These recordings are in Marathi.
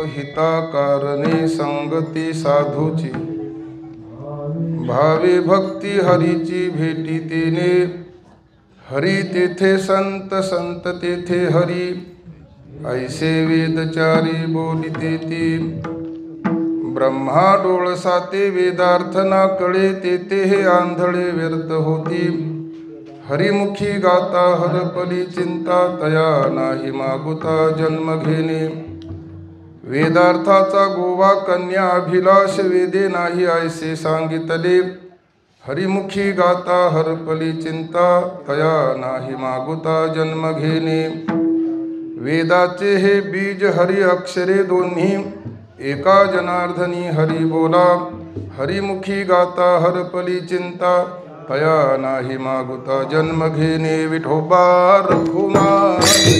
हिताकारणे संगती साधूची भावे भक्ती हरीची भेटी तेने हरी तेथे संत संत तेथे हरी ऐसे वेदचारी बोलिते ती ब्रह्मा डोळसाते वेदार्थ ना कळे तेथे हे आंधळे व्यर्थ होती हरिमुखी गाता हरपली चिंता तया नाही मागुता जन्म घेणे वेदार्थाचा गोवा कन्या अभिलाष वेदे नाही ऐसे सांगितले हरिमुखी गाता हरपली चिंता तया नाही मागुता जन्म घेणे वेदाचे हे बीज हरि अक्षरे दोन्ही एका जनार्दनी हरि बोला हरिमुखी गाता हरपली चिंता तया नाही मागुता जन्म घेणे विठोबा रखुमाई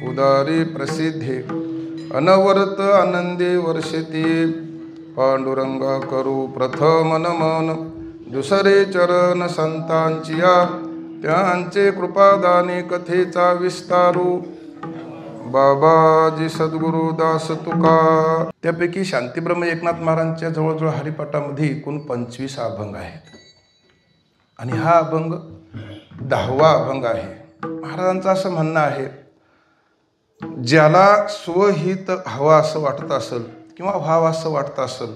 उदारी प्रसिद्धे अनवरत आनंदे वर्षते पांडुरंगा करू प्रथम नमन दुसरे चरण संतांचिया त्यांचे कृपादाने कथेचा विस्तारू बाबाजी सद्गुरु दास तुका त्यापैकी शांतीब्रह्म एकनाथ महाराजांच्या जवळजवळ हरिपाठामध्ये एकूण 25 अभंग आहेत आणि हा अभंग 10वा अभंग आहे. महाराजांचं असं म्हणणं आहे ज्याला स्वहित हवा असं वाटत असेल किंवा व्हावं असं वाटतं असेल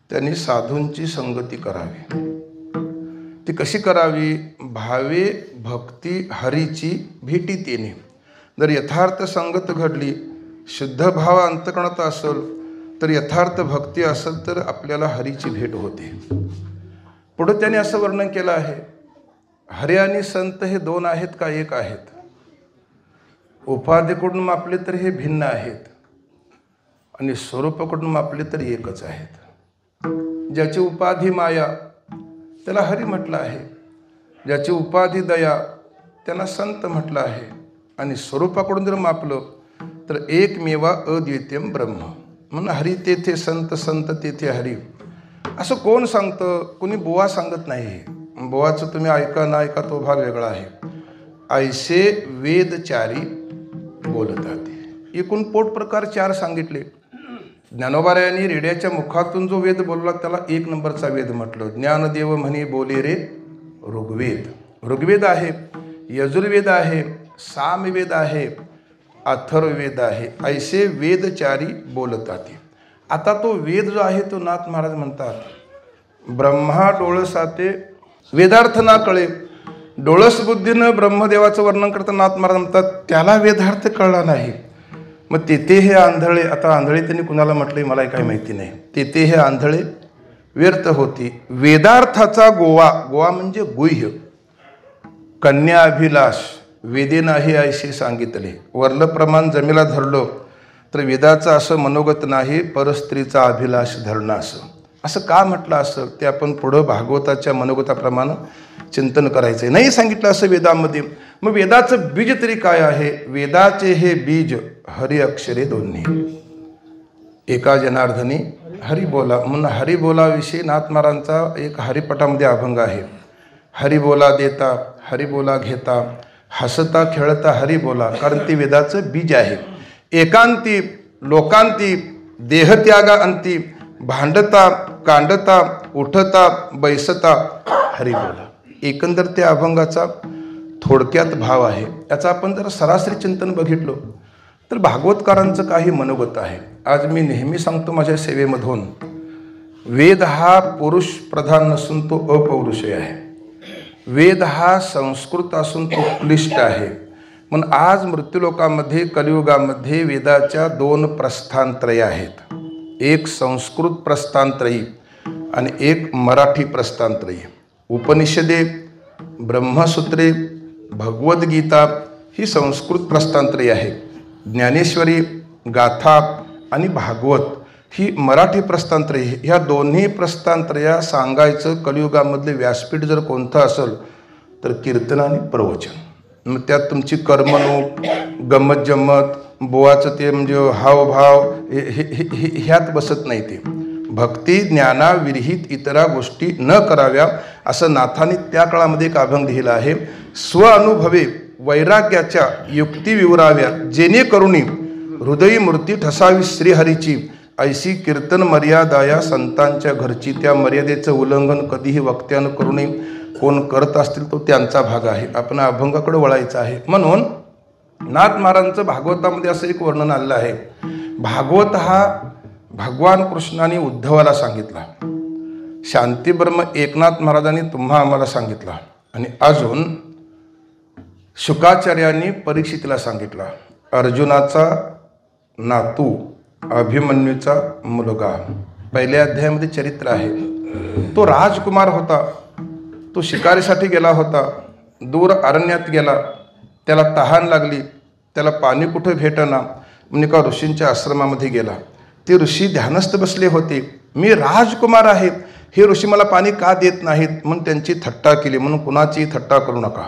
त्यांनी साधूंची संगती करावी. ती कशी करावी? भावे भक्ती हरीची भेटी तेने. जर यथार्थ संगत घडली शुद्ध भाव अंतकरणात असेल तर यथार्थ भक्ती असेल तर आपल्याला हरीची भेट होते. पुढे त्याने असं वर्णन केलं आहे हरी आणि संत हे 2 आहेत का एक आहेत? उपाधीकडून मापले तर हे भिन्न आहेत आणि स्वरूपाकडून मापले तर एकच आहेत. ज्याची उपाधी माया त्याला हरी म्हटलं आहे, ज्याची उपाधी दया त्यांना संत म्हटलं आहे आणि स्वरूपाकडून जर मापलं तर एकमेवा अद्वितीयम ब्रह्म म्हणून हरी तेथे संत संत तेथे हरी. असं कोण सांगतं? कोणी बुवा सांगत नाही. बुवाचं तुम्ही ऐका ना ऐका तो भाग वेगळा आहे. ऐसे वेदचारी बोलतात. एकूण पोट प्रकार 4 सांगितले. ज्ञानोबारायांनी रेड्याच्या मुखातून जो वेद बोलला त्याला 1 नंबरचा वेद म्हटलं. ज्ञानदेव म्हणे बोले रे ऋग्वेद. ऋग्वेद आहे, यजुर्वेद आहे, सामवेद आहे, अथर्ववेद आहे. ऐसे वेदचारी बोलतात. आता तो वेद जो आहे तो नाथ महाराज म्हणतात ब्रह्मा डोळसाते वेदार्थ ना कळे. डोळस बुद्धीनं ब्रह्मदेवाचं वर्णन करताना नाथ महाराज म्हणतात त्याला वेदार्थ कळला नाही. मग तेथे हे आंधळे, आता आंधळे त्यांनी कुणाला म्हटले मला काही माहिती नाही. तेथे हे आंधळे व्यर्थ होती. वेदार्थाचा गोवा, गोवा म्हणजे गुह्य, कन्या अभिलाष वेदे नाही ऐसे सांगितले. वरलं प्रमाण जमेला धरलो तर वेदाचं असं मनोगत नाही परस्त्रीचा अभिलाष धरणं असं. असं का म्हटलं असं ते आपण पुढं भागवताच्या मनोगताप्रमाणे चिंतन करायचं. नाही सांगितलं असं वेदामध्ये. मग वेदाचं बीज तरी काय आहे? वेदाचे हे बीज हरि अक्षरे दोन्ही एका जनार्दनी हरि बोला. म्हणून हरि बोलाविषयी नाथ महाराजांचा एक हरिपटामध्ये अभंग आहे. हरि बोला देता हरि बोला घेता हसता खेळता हरि बोला. कारण ते वेदाचं बीज आहे. एकांती लोकांती देहत्यागा अंती भांडता कांडता उठता बैसता हरि बोला. एकंदर त्या अभंगाचा थोडक्यात भाव आहे. याचा आपण जर सरासरी चिंतन बघितलं तर भागवतकारांचं काही मनोगत आहे. आज मी नेहमी सांगतो माझ्या सेवेमधून वेद हा पुरुष प्रधान नसून तो अपौरुषय आहे. वेद हा संस्कृत असून तो क्लिष्ट आहे. म्हणून आज मृत्यूलोकामध्ये कलियुगामध्ये वेदाच्या 2 प्रस्थानत्रयी आहेत. एक संस्कृत प्रस्थानत्रयी आणि एक मराठी प्रस्थानत्रयी. उपनिषदे ब्रह्मसूत्रे भगवद्गीता ही संस्कृत प्रस्थानत्रयी आहे. ज्ञानेश्वरी गाथा आणि भागवत ही मराठी प्रस्थानत्रय, ह्या दोन्ही प्रस्थानत्रया सांगायचं कलियुगामधले व्यासपीठ जर कोणतं असेल तर कीर्तन आणि प्रवचन. मग त्यात तुमची करमणूक, गंमत जम्मत, बोवाचं ते म्हणजे हावभाव ह्यात बसत नाही. ते भक्ती ज्ञानाविरहित इतरा गोष्टी न कराव्या असं नाथांनी त्या काळामध्ये एक अभंग लिहिला आहे. स्वअनुभवे वैराग्याच्या युक्ती विवराव्या, जेणेकरुणी हृदयी मूर्ती ठसावी श्रीहरीची, ऐशी कीर्तन मर्यादाया संतांच्या घरची. त्या मर्यादेचं उल्लंघन कधीही वक्त्यानं करू नये. कोण करत असतील तो त्यांचा भाग आहे. आपण अभंगाकडे वळायचं आहे. म्हणून नाथ महाराजांचं भागवतामध्ये असं एक वर्णन आलेलं आहे. भागवत हा भगवान कृष्णाने उद्धवाला सांगितला, शांतीब्रह्म एकनाथ महाराजांनी तुम्हा आम्हाला सांगितला, आणि अजून शुकाचार्यांनी परीक्षितीला सांगितला. अर्जुनाचा नातू अभिमन्यूचा मुलगा, पहिल्या अध्यायामध्ये चरित्र आहे. तो राजकुमार होता. तो शिकारीसाठी गेला होता. दूर अरण्यात गेला. त्याला तहान लागली. त्याला पाणी कुठे भेटेना म्हणून एका ऋषींच्या आश्रमामध्ये गेला. ते ऋषी ध्यानस्थ बसले होते. मी राजकुमार आहे, हे ऋषी मला पाणी का देत नाहीत म्हणून त्यांची थट्टा केली. म्हणून कुणाची थट्टा करू नका.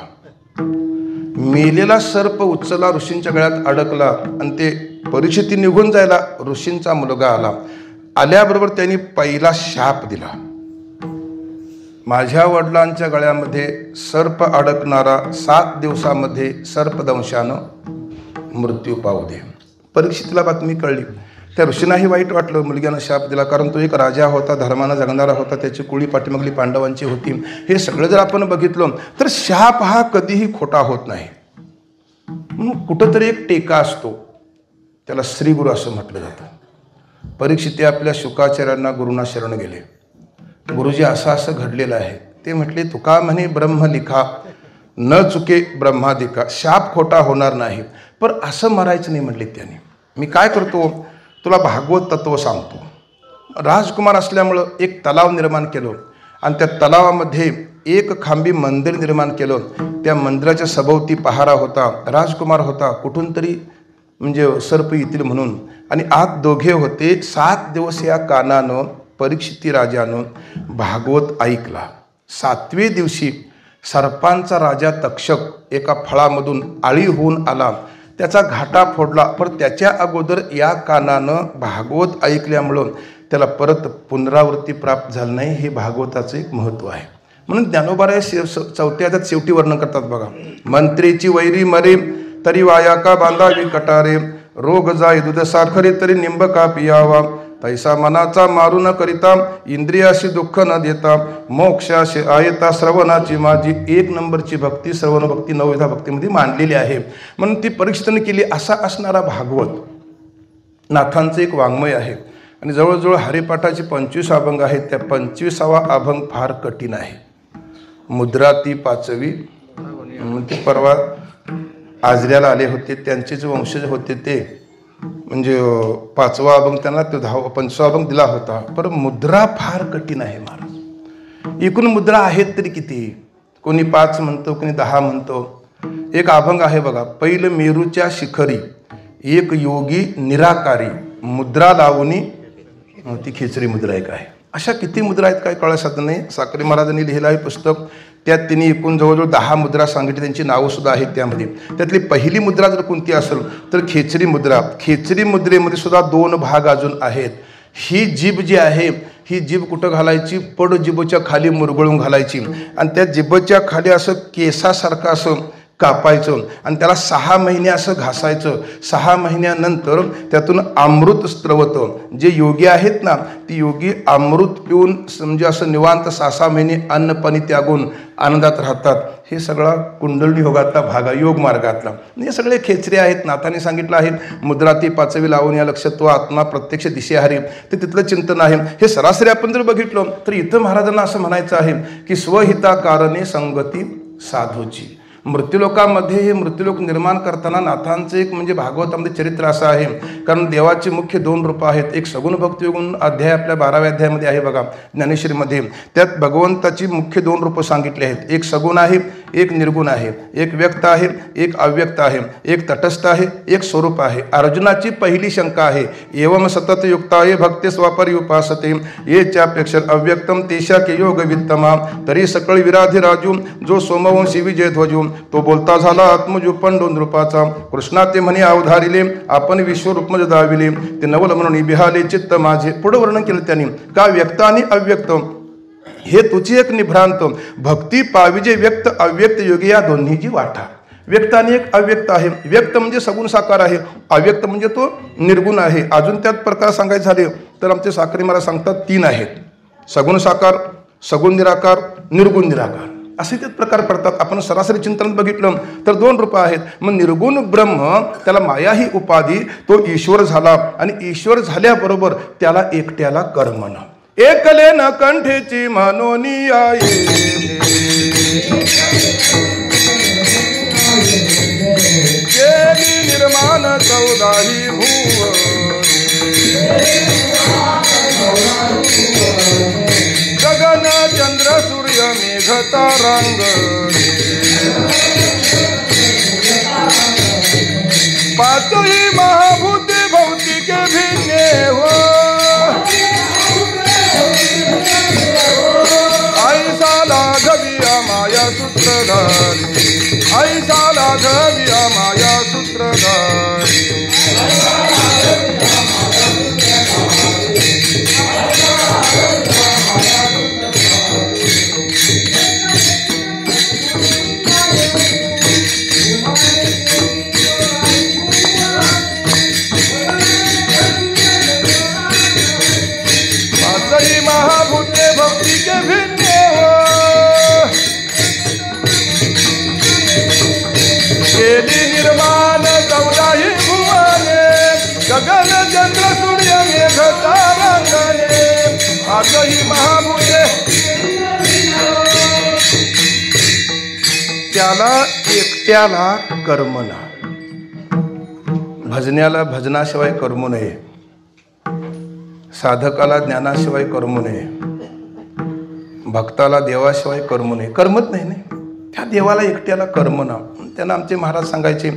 मेलेला सर्प उचलला, ऋषींच्या गळ्यात अडकला, आणि ते परीक्षिती निघून जायला ऋषींचा मुलगा आला. आल्याबरोबर त्यांनी पहिला शाप दिला, माझ्या वडिलांच्या गळ्यामध्ये सर्प अडकणारा 7 दिवसामध्ये सर्पदंशानं मृत्यू पावू दे. परीक्षितीला बातमी कळली. त्या ऋषींनाही वाईट वाटलं, मुलग्यानं शाप दिला, कारण तो एक राजा होता, धर्मानं जगणारा होता, त्याची कुळी पाठीमागली पांडवांची होती. हे सगळं जर आपण बघितलं तर शाप हा कधीही खोटा होत नाही. म्हणून कुठंतरी एक टेका असतो, त्याला श्रीगुरु असं म्हटलं जातं. परीक्षिती आपल्या शुकाचार्यांना गुरुना शरण गेले. गुरुजी असं असं घडलेलं आहे. ते म्हटले, तुका म्हणे ब्रह्म लिखा, न चुके ब्रह्मादिका. शाप खोटा होणार नाही, पण असं मरायचं नाही म्हटले त्यांनी. मी काय करतो, तुला भागवत तत्व सांगतो. राजकुमार असल्यामुळं एक तलाव निर्माण केलं, आणि त्या तलावामध्ये एक खांबी मंदिर निर्माण केलं. त्या मंदिराच्या सभोवती पहारा होता. राजकुमार होता, कुठून तरी म्हणजे सर्प येतील म्हणून, आणि आत दोघे होते. 7 दिवस या कानानं परीक्षिती राजानं भागवत ऐकला. 7वे दिवशी सर्पांचा राजा तक्षक एका फळामधून आळी होऊन आला. त्याचा घाटा फोडला, पण त्याच्या अगोदर या कानानं भागवत ऐकल्यामुळं त्याला परत पुनरावृत्ती प्राप्त झाली नाही. हे भागवताचं एक महत्त्व आहे. म्हणून ज्ञानोबाराय 4थ्या अध्यायात शेवटी वर्णन करतात बघा. मंत्रीची वैरी मरे, तरी वाया का बांधावी कटारे, रोग जाई दूध साखरे, तरी निंब का पियावा, तैसा मनाचा मारू न करिता, इंद्रियाशी दुःख न देता, मोक्षाशी आयता श्रवणाची माझी. 1 नंबरची भक्ती श्रवण भक्ती 9व्या भक्तीमध्ये मांडलेली आहे. म्हणून ती परीक्षितीने केली. असा असणारा भागवत नाथांचं एक वाङ्मय आहे, आणि जवळजवळ हरिपाठाचे 25 अभंग आहेत. त्या 25वा अभंग फार कठीण आहे. मुद्रा ती 5वी. ते परवा आजऱ्याला आले होते, त्यांचे जे वंशज होते ते म्हणजे 5वा अभंग त्यांना तो 25वा अभंग दिला होता. पण मुद्रा फार कठीण आहे महाराज. एकूण मुद्रा आहेत तरी किती, कोणी 5 म्हणतो, कोणी 10 म्हणतो. एक अभंग आहे बघा. पहिलं मेरूच्या शिखरी एक योगी निराकारी, मुद्रा लावणी ती खेचरी मुद्रा एक आहे. अशा किती मुद्रा आहेत काय कळत नाही. साखरे महाराजांनी लिहिलं आहे पुस्तक, त्यात त्यांनी एकूण जवळजवळ 10 मुद्रा सांगितली. त्यांची नावंसुद्धा आहेत त्यामध्ये. त्यातली पहिली मुद्रा जर कोणती असेल तर खेचरी मुद्रा. खेचरी मुद्रेमध्ये सुद्धा 2 भाग अजून आहेत. ही जीभ जी आहे, ही जीभ कुठं घालायची, पड जिभेच्या खाली मुरगळून घालायची, आणि त्या जिभेच्या खाली असं केसासारखं असं कापायचं, आणि त्याला 6 महिने असं घासायचं. 6 महिन्यानंतर त्यातून अमृत स्त्रवतं. जे योगी आहेत ना, ती योगी अमृत पिऊन म्हणजे असं निवांत 6 महिने अन्न पाणी त्यागून आनंदात राहतात. हे सगळा कुंडलिनी योगातला भाग आहे, योग मार्गातला. हे सगळे खेचरे आहेत. नाथाने सांगितलं आहे, मुद्रा ती 5वी लावून या लक्षत्व आत्मा प्रत्यक्ष दिशेहारी, ते तिथलं चिंतन आहे. हे सरासरी आपण जर बघितलं तर इथं महाराजांना असं म्हणायचं आहे की स्वहिताकारणे संगती साधूची. मृत्यूलोकामध्ये हे मृत्यूलोक निर्माण करताना नाथांचं एक म्हणजे भागवतामध्ये चरित्र असं आहे. कारण देवाची मुख्य 2 रूपं आहेत. एक सगुण भक्तियोगुण अध्याय आपल्या 12व्या अध्यायामध्ये आहे बघा ज्ञानेश्वरीमध्ये. त्यात भगवंताची मुख्य 2 रूपं सांगितली आहेत. एक सगुण आहे, एक निर्गुण आहे, एक व्यक्त आहे, एक अव्यक्त आहे, एक तटस्थ आहे, एक स्वरूप आहे. अर्जुनाची पहिली शंका आहे, एवम सतत युक्ताये भक्ती स्वापरी उपासते ये चाप्यक्षर अव्यक्तम तेशा के योग वित्तमा तरी सकळ विराधिराजू जो सोमवंशी विजय ध्वजू तो बोलता झाला आत्मजू पंडो नृपाचा कृष्णा ते म्हणे अवधारिले आपण विश्वरूपमज दाविले ते नवल म्हणून बिहाले चित्त माझे. पुढे वर्णन केलं त्यांनी का व्यक्त आणि अव्यक्त हे तुझी एक निभ्रांत भक्ती पाविजे व्यक्त अव्यक्त योगी या दोन्हीची वाटा. व्यक्त आणि एक अव्यक्त आहे. व्यक्त म्हणजे सगुण साकार आहे, अव्यक्त म्हणजे तो निर्गुण आहे. अजून त्यात प्रकार सांगायचे झाले तर आमचे साखरे मला सांगतात 3 आहेत, सगुण साकार, सगुण निराकार, निर्गुण निराकार असे ते प्रकार पडतात. आपण सरासरी चिंतनात बघितलं तर 2 रूपं आहेत. मग निर्गुण ब्रह्म त्याला माया ही उपाधी, तो ईश्वर झाला आणि ईश्वर झाल्याबरोबर त्याला एकट्याला कर्मण एकले न कंठेची मनोनी आहे केली निर्माण 14 भुवन गगन चंद्र सूर्य मेघ तारांग पाचही महाभूते भौतिके भिन्ने हो ऐसा लाघविया माया सूत्रधारी ऐसा लाघविया माया सूत्रधारी पाचही महाभूते भक्तिके भिन्ने हो केली निर्माण 14 भुवने गगन चंद्र सूर्य मेघ तारांगणे पाचही महाभूते त्याला एकट्याला कर्मना. भजण्याला भजनाशिवाय कर्म नये, साधकाला ज्ञानाशिवाय कर्म नये, भक्ताला देवाशिवाय कर्म नये. कर्मच नाही त्या देवाला एकट्याला कर्म ना. त्यांना आमचे महाराज सांगायचे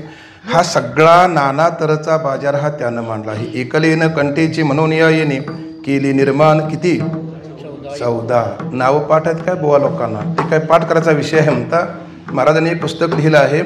हा सगळा नाना तऱ्हेचा बाजार हा त्यानं मांडला आहे. एकलेन कंठेची म्हणून या येणे केली निर्माण किती 14 नावं पाठ आहेत काय बुवा लोकांना, ते काय पाठ करायचा विषय आहे म्हणता. महाराजांनी एक पुस्तक लिहिलं आहे,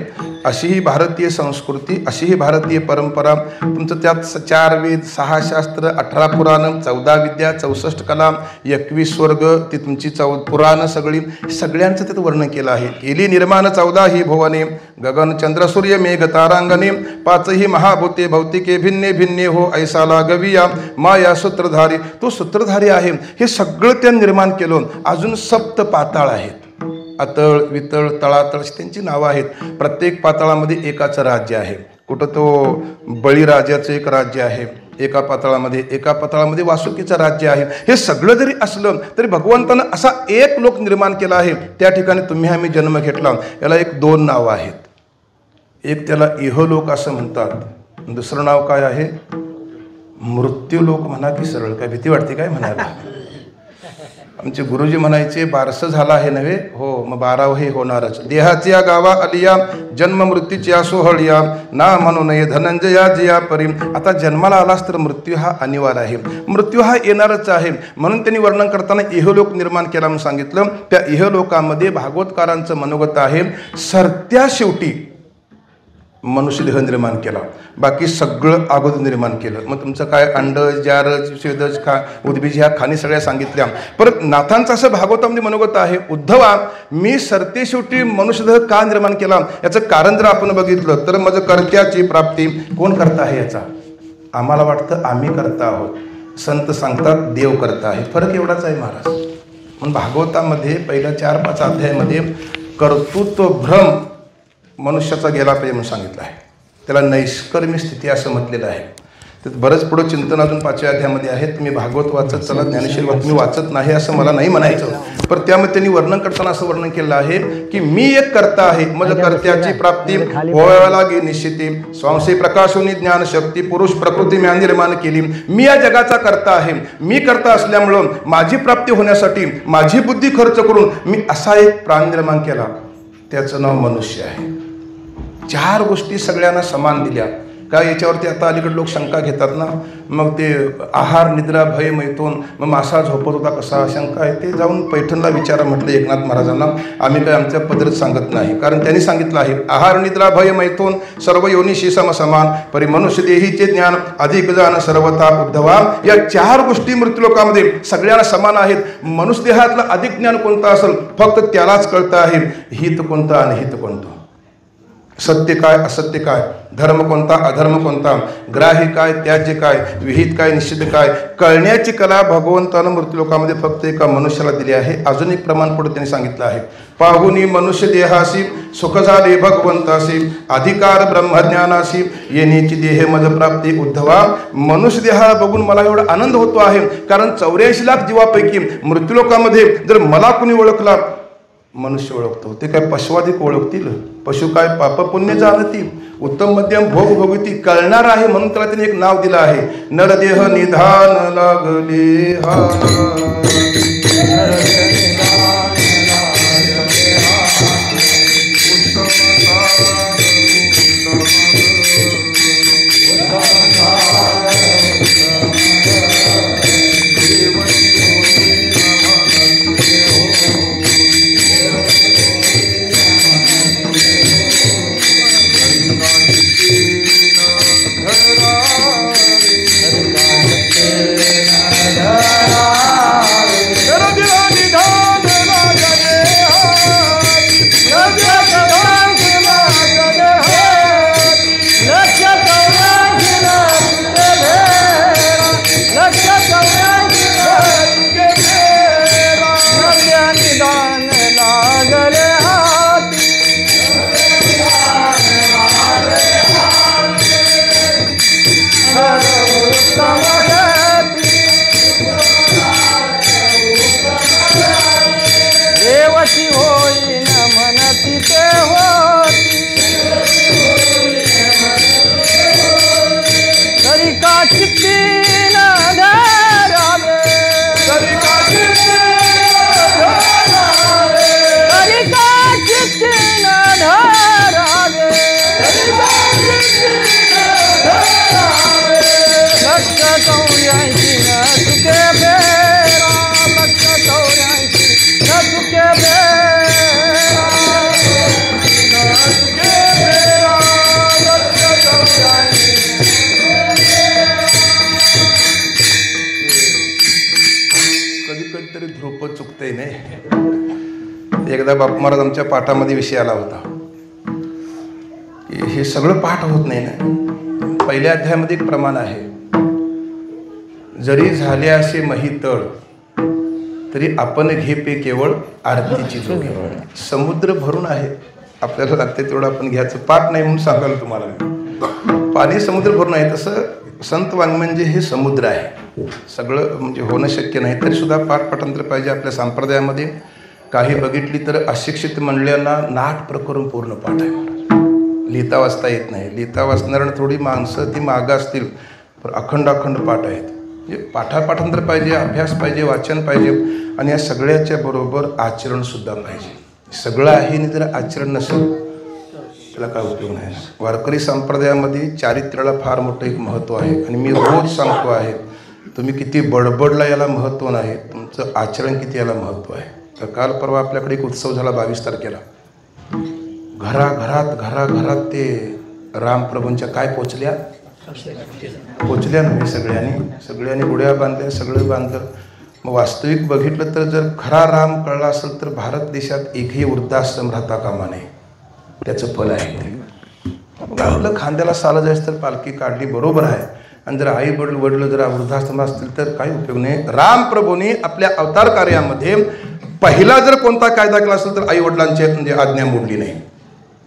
अशी ही भारतीय संस्कृती, अशी ही भारतीय परंपरा. तुमचं त्यात 4 वेद, 6 शास्त्र, 18 पुराण, 14 विद्या, 64 कला, 21 स्वर्ग, ती तुमची पुराण सगळी, सगळ्यांचं त्यात वर्णन केलं आहे. केली निर्माण 14 ही भुवने गगन चंद्र सूर्य मेघ तारांगणे पाचही महाभूते भौतिके भिन्ने भिन्ने हो ऐसा लाघविया माया सूत्रधारी. तो सूत्रधारी आहे. हे सगळं त्यानं निर्माण केलं. अजून 7 पाताळ आहेत, अतळ वितळ तळातळ त्यांची नावं आहेत. प्रत्येक पाताळामध्ये एकाचं राज्य आहे. कुठं तो बळीराजाचं एक राज्य आहे एका पाताळामध्ये वासुकीचं राज्य आहे. हे सगळं जरी असलं तरी भगवंतानं असा एक लोक निर्माण केला आहे. त्या ठिकाणी तुम्ही आम्ही जन्म घेतला. याला 2 नावं आहेत. एक त्याला इहलोक असं म्हणतात, दुसरं नाव काय आहे मृत्यूलोक. म्हणा की सरळ काय भीती वाटते काय म्हणायला. आमचे गुरुजी म्हणायचे 12 झाला आहे नव्हे हो, मग 12 हे होणारच. देहाच्या गावा अलिया जन्म मृत्यूच्या सोहळिया ना म्हणू नये धनंजया जिया परी. आता जन्माला आलास तर मृत्यू हा अनिवार्य आहे, मृत्यू हा येणारच आहे. म्हणून त्यांनी वर्णन करताना इहलोक निर्माण केला म्हणून सांगितलं. त्या इहलोकामध्ये भागवतकारांचं मनोगत आहे सरत्या शेवटी मनुष्यदेह निर्माण केला, बाकी सगळं अगोदर निर्माण केलं. मग तुमचं काय अंडज जारज स्वेदज उद्बीज ह्या खाणी सगळ्या सांगितल्या. परत नाथांचं असं भागवतामध्ये मनोगत आहे, उद्धवा मी सरते शेवटी मनुष्यदेह का निर्माण केला याचं कारण जर आपण बघितलं तर माझं कर्त्याची प्राप्ती. कोण करता आहे याचा? आम्हाला वाटतं आम्ही करता आहोत, संत सांगतात देव करता आहे. फरक एवढाच आहे महाराज. म्हणून भागवतामध्ये पहिल्या 4-5 अध्यायामध्ये कर्तृत्व भ्रम मनुष्याचा गेला पाहिजे म्हणून सांगितलं आहे. त्याला नैष्कर्मी स्थिती असं म्हटलेलं आहे. तर बरंच पुढं चिंतन अजून 5व्या अध्यायामध्ये आहे. तुम्ही भागवत वाचत चला, ज्ञानेश्वरी तुम्ही वाचत नाही असं मला नाही म्हणायचं. पण त्यामध्ये त्यांनी वर्णन करताना असं वर्णन केलं आहे की मी एक कर्ता आहे, मग कर्त्याची प्राप्ती व्हायला लागे निश्चिती स्वांशी प्रकाशोनी ज्ञान शक्ती पुरुष प्रकृती मी निर्माण केली. मी या जगाचा कर्ता आहे. मी कर्ता असल्यामुळं माझी प्राप्ती होण्यासाठी माझी बुद्धी खर्च करून मी असा एक प्राण निर्माण केला. त्याचं नाव मनुष्य आहे. 4 गोष्टी सगळ्यांना समान दिल्या. का याच्यावरती आता अलीकडे लोक शंका घेतात ना, मग ते आहार निद्रा भय मैथून, मग मासा झोपत होता कसा, शंका आहे. ते जाऊन पैठणला विचारा म्हटलं एकनाथ महाराजांना. आम्ही काय आमच्या पद्धत सांगत नाही, कारण त्यांनी सांगितलं आहे आहार निद्रा भय मैथून सर्व योनिशी समान परी मनुष्य देहीचे ज्ञान अधिक जाण सर्वता उद्धवा. या 4 गोष्टी मृत्यूलोकामध्ये सगळ्यांना समान आहेत. मनुष्य देहातलं अधिक ज्ञान कोणतं असेल फक्त त्यालाच कळतं आहे हित कोणतं आणि हित कोणतं, सत्य काय असत्य काय, धर्म कोणता अधर्म कोणता, ग्राह्य काय त्याज्य काय, विहित काय निषिद्ध काय, कळण्याची कला भगवंतानं मृत्यूलोकामध्ये फक्त एका मनुष्याला दिली आहे. अजून एक प्रमाण पुढे त्यांनी सांगितलं आहे पाहुनी मनुष्य देहासी सुख झाले भगवंतासी अधिकार ब्रह्मज्ञानासी येण्याची देह मज प्राप्ती उद्धवा. मनुष्य देहाला बघून मला एवढा आनंद होतो आहे, कारण 84 लाख जीवापैकी मृत्यूलोकामध्ये जर मला कुणी ओळखला, मनुष्य ओळखतो, ते काय पशुवाधिक ओळखतील. पशु काय पाप पुण्य जाणती, उत्तम मध्यम भोग भोगती, कळणार आहे म्हणून त्याला त्याने एक नाव दिलं आहे नरदेह निधान लागले हा. कधीतरी ध्रुपद चुकते नाही. एकदा बापू महाराज आमच्या पाठामध्ये विषय आला होता की हे सगळं पाठ होत नाही ना. पहिल्या अध्यायामध्ये एक प्रमाण आहे, जरी झाले असे महितळ तरी आपण घे पे केवळ आरतीची जोगी. समुद्र भरून आहे, आपल्याला लागते तेवढं आपण घ्यायचं. पाठ नाही म्हणून सांगाल तुम्हाला, पाणी समुद्र भरून आहे. तसं संत वाङ्मय म्हणजे हे समुद्र आहे, सगळं म्हणजे होणं शक्य नाही. तरी सुद्धा पाठ पाठांतर पाहिजे. आपल्या संप्रदायामध्ये काही बघितली तर अशिक्षित मंडळींना नाट प्रकरण पूर्ण पाठ आहे. लिहिता वाचता येत नाही, लिहिता वाचणाऱ्यांना थोडी माणसं ती मागं असतील, पण अखंड पाठ आहेत. म्हणजे पाठापाठांतर पाहिजे, अभ्यास पाहिजे, वाचन पाहिजे, आणि या सगळ्याच्या बरोबर आचरणसुद्धा पाहिजे. सगळं आहे आणि जर आचरण नसेल त्याला काय उपयोग नाही. वारकरी संप्रदायामध्ये चारित्र्याला फार मोठं एक महत्त्व आहे. आणि मी रोज सांगतो आहे, तुम्ही किती बडबडला याला महत्त्व नाही, तुमचं आचरण किती याला महत्त्व आहे. तर काल परवा आपल्याकडे एक उत्सव झाला 22 तारखेला. घराघरात ते रामप्रभूंच्या काय पोचल्या नाही. सगळ्यांनी गुड्या बांधल्या, सगळं बांधलं. मग वास्तविक बघितलं तर जर खरा राम कळला असेल तर भारत देशात एकही वृद्धाश्रम राहता कामा नये. त्याचं फल आहे. मग आपलं खांद्याला साला जायचं तर पालखी काढली, बरोबर आहे. आणि जर आई वडील जर वृद्धाश्रम असतील तर काही उपयोग नाही. रामप्रभूंनी आपल्या अवतार कार्यामध्ये पहिला जर कोणता कायदा केला असेल तर आई वडिलांची म्हणजे आज्ञा मोडली नाही.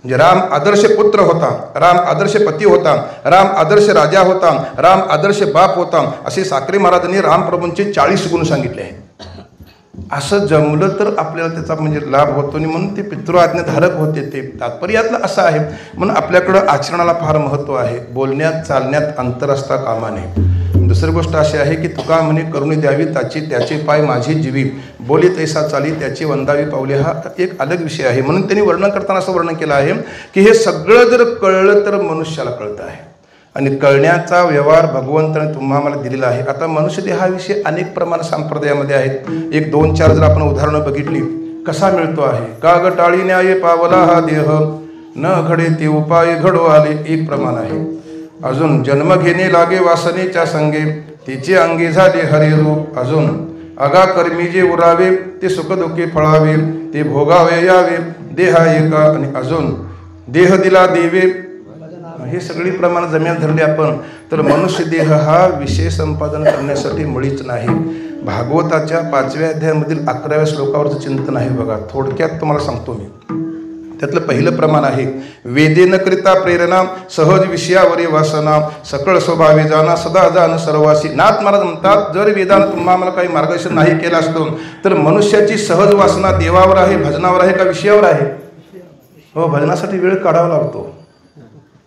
म्हणजे राम आदर्श पुत्र होता, राम आदर्श पती होता, राम आदर्श राजा होता, राम आदर्श बाप होता, असे साक्रे महाराजांनी रामप्रभूंचे 40 गुण सांगितले आहेत. असं जमलं तर आपल्याला त्याचा म्हणजे लाभ होतो. आणि म्हणून ते पितृआज्ञाधारक होते. ते तात्पर्यातलं असं आहे. म्हणून आपल्याकडं आचरणाला फार महत्त्व आहे. बोलण्यात चालण्यात अंतर असता कामा नये. दुसरी गोष्ट अशी आहे की तुका म्हणे करुणी द्यावी त्याचे पाय माझी जीवी, बोली तैसा चाली त्याची वंदावी पावले. हा एक अलग विषय आहे. म्हणून त्यांनी वर्णन करताना असं वर्णन केलं आहे की हे सगळं जर कळलं तर मनुष्याला कळतं आहे आणि कळण्याचा व्यवहार भगवंताने तुम्हाला दिलेला आहे. आता मनुष्यदेह हा विषय अनेक प्रमाण संप्रदायामध्ये आहेत. 1, 2, 4 जर आपण उदाहरणं बघितली कसा मिळतो आहे. का ग टाळी न्याय पावला हा देह, न घडे ते उपाय घडो आले, एक प्रमाण आहे. अजून जन्म घेणे लागे वासनेच्या संगे, तिचे अंगी झाले हरे रूप. अजून अगा कर्मी जे उरावे, ते सुखदुःखे फळावे, ते भोगावे यावे देहा एका. आणि अजून देह दिला देवे, हे सगळी प्रमाण जम्यात धरले आपण तर मनुष्य देह हा विषय संपादन करण्यासाठी मुळीच नाही. भागवताच्या 5व्या अध्यायामधील 11व्या श्लोकावरचं चिंतन आहे बघा. थोडक्यात तुम्हाला सांगतो मी. त्यातलं पहिलं प्रमाण आहे वेदेन करिता प्रेरणा, सहज विषयावरी वासना, सकळ स्वभावे जाना, सदा जाण सर्वासी. नाथ महाराज म्हणतात जर वेदानं तुम्हाला काही मार्गदर्शन नाही केलं असतं तर मनुष्याची सहज वासना देवावर आहे, भजनावर आहे का विषयावर आहे? हो, भजनासाठी वेळ काढावा लागतो.